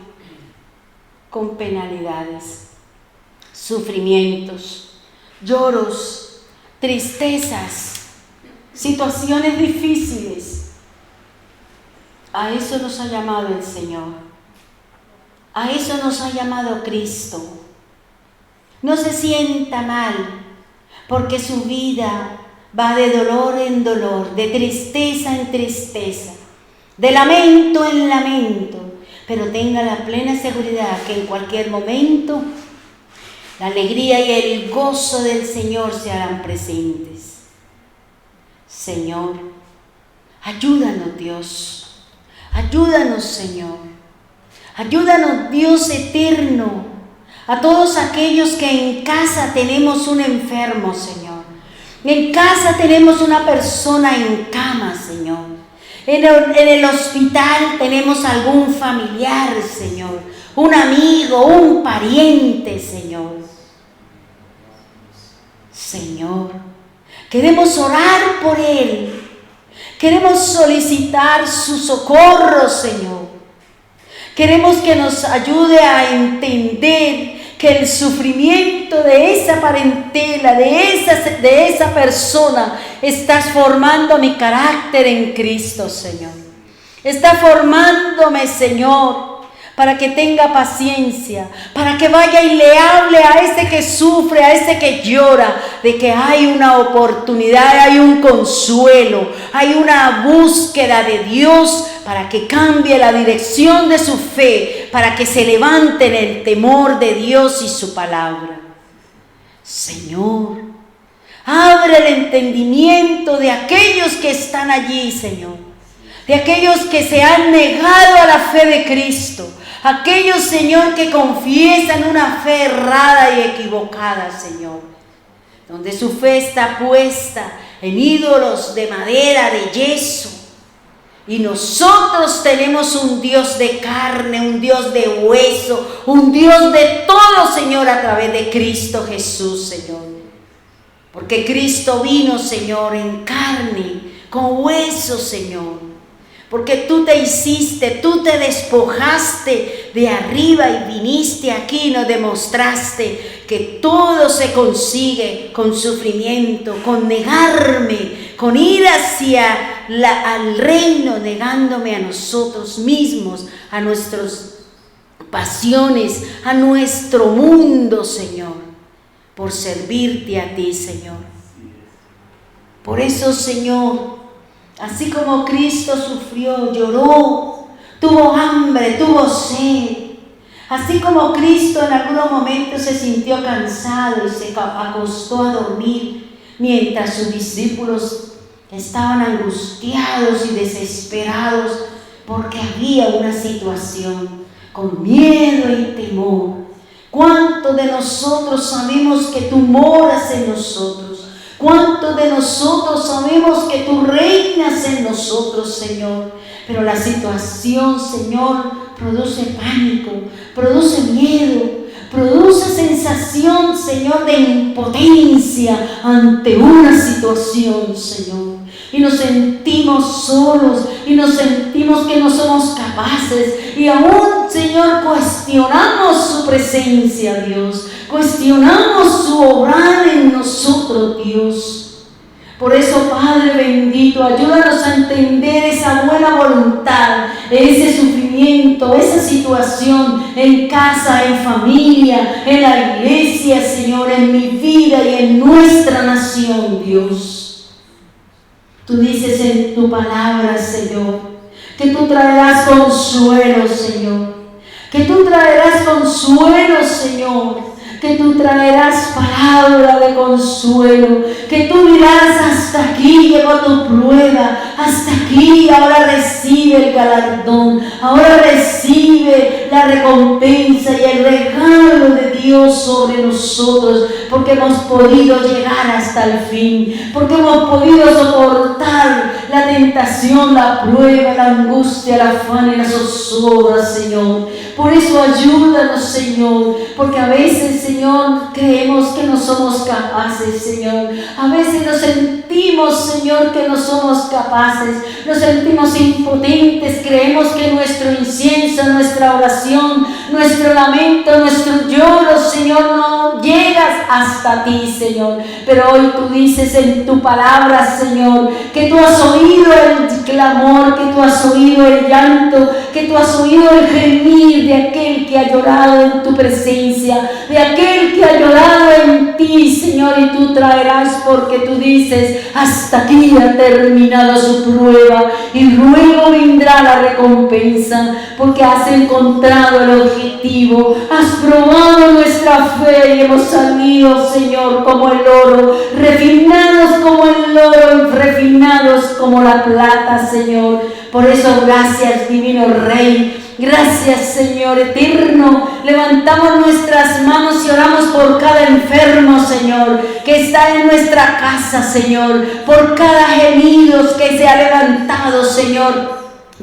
Speaker 2: con penalidades, sufrimientos, lloros, tristezas, situaciones difíciles. A eso nos ha llamado el Señor. A eso nos ha llamado Cristo. No se sienta mal, porque su vida va de dolor en dolor, de tristeza en tristeza, de lamento en lamento, pero tenga la plena seguridad que en cualquier momento la alegría y el gozo del Señor se harán presentes. Señor, ayúdanos, Dios, ayúdanos, Señor, ayúdanos, Dios eterno, a todos aquellos que en casa tenemos un enfermo, Señor, en casa tenemos una persona en cama, Señor. En el hospital tenemos algún familiar, Señor, un amigo, un pariente, Señor. Señor, queremos orar por él, queremos solicitar su socorro, Señor. Queremos que nos ayude a entender que el sufrimiento de esa parentela, de esa persona, estás formando mi carácter en Cristo, Señor. Está formándome, Señor, para que tenga paciencia, para que vaya y le hable a ese que sufre, a ese que llora, de que hay una oportunidad, hay un consuelo, hay una búsqueda de Dios para que cambie la dirección de su fe, para que se levante en el temor de Dios y su palabra. Señor, abre el entendimiento de aquellos que están allí, Señor, de aquellos que se han negado a la fe de Cristo, aquellos, Señor, que confiesan una fe errada y equivocada, Señor, donde su fe está puesta en ídolos de madera, de yeso. Y nosotros tenemos un Dios de carne, un Dios de hueso, un Dios de todo, Señor, a través de Cristo Jesús, Señor. Porque Cristo vino, Señor, en carne, con hueso, Señor. Porque tú te hiciste, tú te despojaste de arriba y viniste aquí y nos demostraste que todo se consigue con sufrimiento, con negarme, con ir hacia al reino, negándome a nosotros mismos, a nuestras pasiones, a nuestro mundo, Señor, por servirte a ti, Señor. Por eso, Señor, así como Cristo sufrió, lloró, tuvo hambre, tuvo sed, así como Cristo en algunos momentos se sintió cansado y se acostó a dormir mientras sus discípulos que estaban angustiados y desesperados porque había una situación, con miedo y temor. ¿Cuántos de nosotros sabemos que tú moras en nosotros? ¿Cuántos de nosotros sabemos que tú reinas en nosotros, Señor? Pero la situación, Señor, produce pánico, produce miedo, produce sensación, Señor, de impotencia ante una situación, Señor. Y nos sentimos solos, y nos sentimos que no somos capaces, y aún, Señor, cuestionamos su presencia, Dios. Cuestionamos su obrar en nosotros, Dios. Por eso, Padre bendito, ayúdanos a entender esa buena voluntad, ese sufrimiento, esa situación en casa, en familia, en la iglesia, Señor, en mi vida y en nuestra nación, Dios. Tú dices en tu palabra, Señor, que tú traerás consuelo, Señor. Que tú traerás consuelo, Señor. Que tú traerás palabra de consuelo, que tú dirás: hasta aquí llegó tu prueba, hasta aquí, ahora recibe el galardón, ahora recibe la recompensa y el regalo de Dios sobre nosotros, porque hemos podido llegar hasta el fin, porque hemos podido soportar la tentación, la prueba, la angustia, el afán y la zozobra, Señor. Por eso ayúdanos, Señor, porque a veces, Señor, creemos que no somos capaces, Señor. A veces nos sentimos, Señor, que no somos capaces. Nos sentimos impotentes. Creemos que nuestro incienso, nuestra oración, nuestro lamento, nuestro lloro, Señor, no llegas hasta ti, Señor. Pero hoy tú dices en tu palabra, Señor, que tú has oído el clamor, que tú has oído el llanto, que tú has oído el gemir de aquel que ha llorado en tu presencia, de aquel que ha llorado en ti, Señor, y tú traerás, porque tú dices: hasta aquí ha terminado su prueba y luego vendrá la recompensa, porque has encontrado el objetivo, has probado nuestra fe y hemos salido, Señor, como el oro, refinados como el oro, refinados como la plata, Señor. Por eso, gracias, divino Rey. Gracias, Señor eterno. Levantamos nuestras manos y oramos por cada enfermo, Señor, que está en nuestra casa, Señor, por cada gemido que se ha levantado, Señor,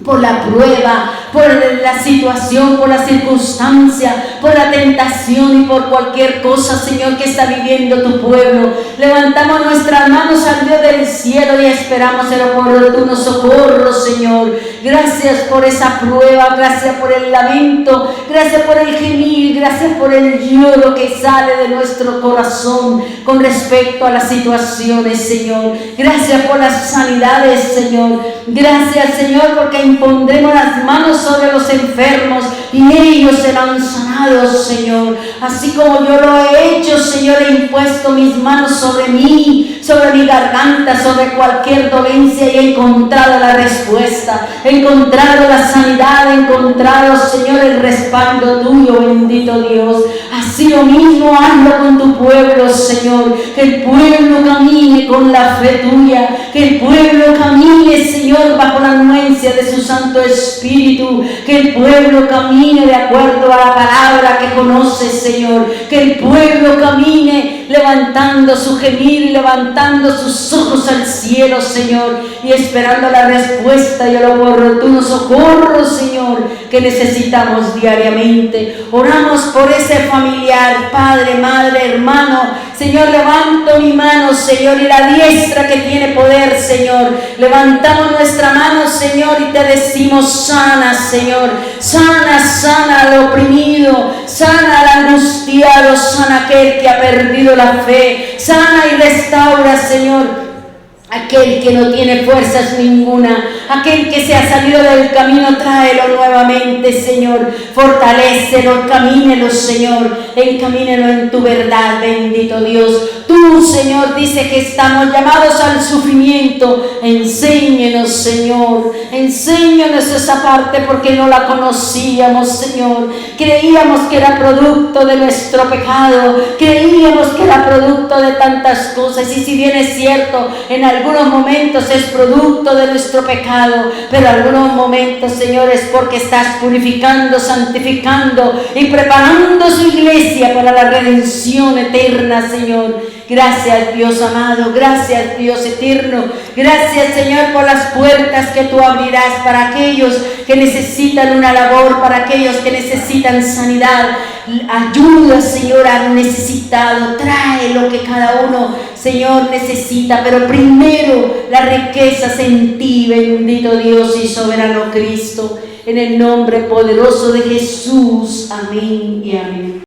Speaker 2: por la prueba, por la situación, por la circunstancia, por la tentación y por cualquier cosa, Señor, que está viviendo tu pueblo. Levantamos nuestras manos al Dios del cielo y esperamos el oportuno socorro, Señor. Gracias por esa prueba, gracias por el lamento, gracias por el gemir, gracias por el lloro que sale de nuestro corazón con respecto a las situaciones, Señor. Gracias por las sanidades, Señor. Gracias, Señor, porque impondremos las manos sobre los enfermos y ellos serán sanados, Señor. Así como yo lo he hecho, Señor, he impuesto mis manos sobre mí, sobre mi garganta, sobre cualquier dolencia y he encontrado la respuesta, he encontrado la sanidad, he encontrado, Señor, el respaldo tuyo, bendito Dios. Así lo mismo hazlo con tu pueblo, Señor, que el pueblo camine con la fe tuya, que el pueblo camine, Señor, bajo la anuencia de su Santo Espíritu, que el pueblo camine de acuerdo a la palabra que conoce, Señor, que el pueblo camine levantando su gemir y levantando sus ojos al cielo, Señor, y esperando la respuesta y el oportuno socorro, Señor, que necesitamos diariamente. Oramos por ese familiar, padre, madre, hermano. Señor, levanto mi mano, Señor, y la diestra que tiene poder, Señor. Levantamos nuestra mano, Señor, y te decimos: sana, Señor, sana, sana al oprimido, sana al angustiado, sana aquel que ha perdido la fe, sana y restaura, Señor, aquel que no tiene fuerzas ninguna, aquel que se ha salido del camino, tráelo nuevamente, Señor, fortalécelo, encamínelo, Señor, encamínelo en tu verdad, bendito Dios. Tú Tú, Señor, dice que estamos llamados al sufrimiento. Enséñenos, Señor. Enséñanos esa parte porque no la conocíamos, Señor. Creíamos que era producto de nuestro pecado. Creíamos que era producto de tantas cosas. Y si bien es cierto, en algunos momentos es producto de nuestro pecado, pero en algunos momentos, Señor, es porque estás purificando, santificando y preparando su iglesia para la redención eterna, Señor. Gracias, Dios amado, gracias, Dios eterno. Gracias, Señor, por las puertas que tú abrirás para aquellos que necesitan una labor, para aquellos que necesitan sanidad. Ayuda, Señor, al necesitado. Trae lo que cada uno, Señor, necesita, pero primero las riquezas en ti, bendito Dios y soberano Cristo. En el nombre poderoso de Jesús. Amén y amén.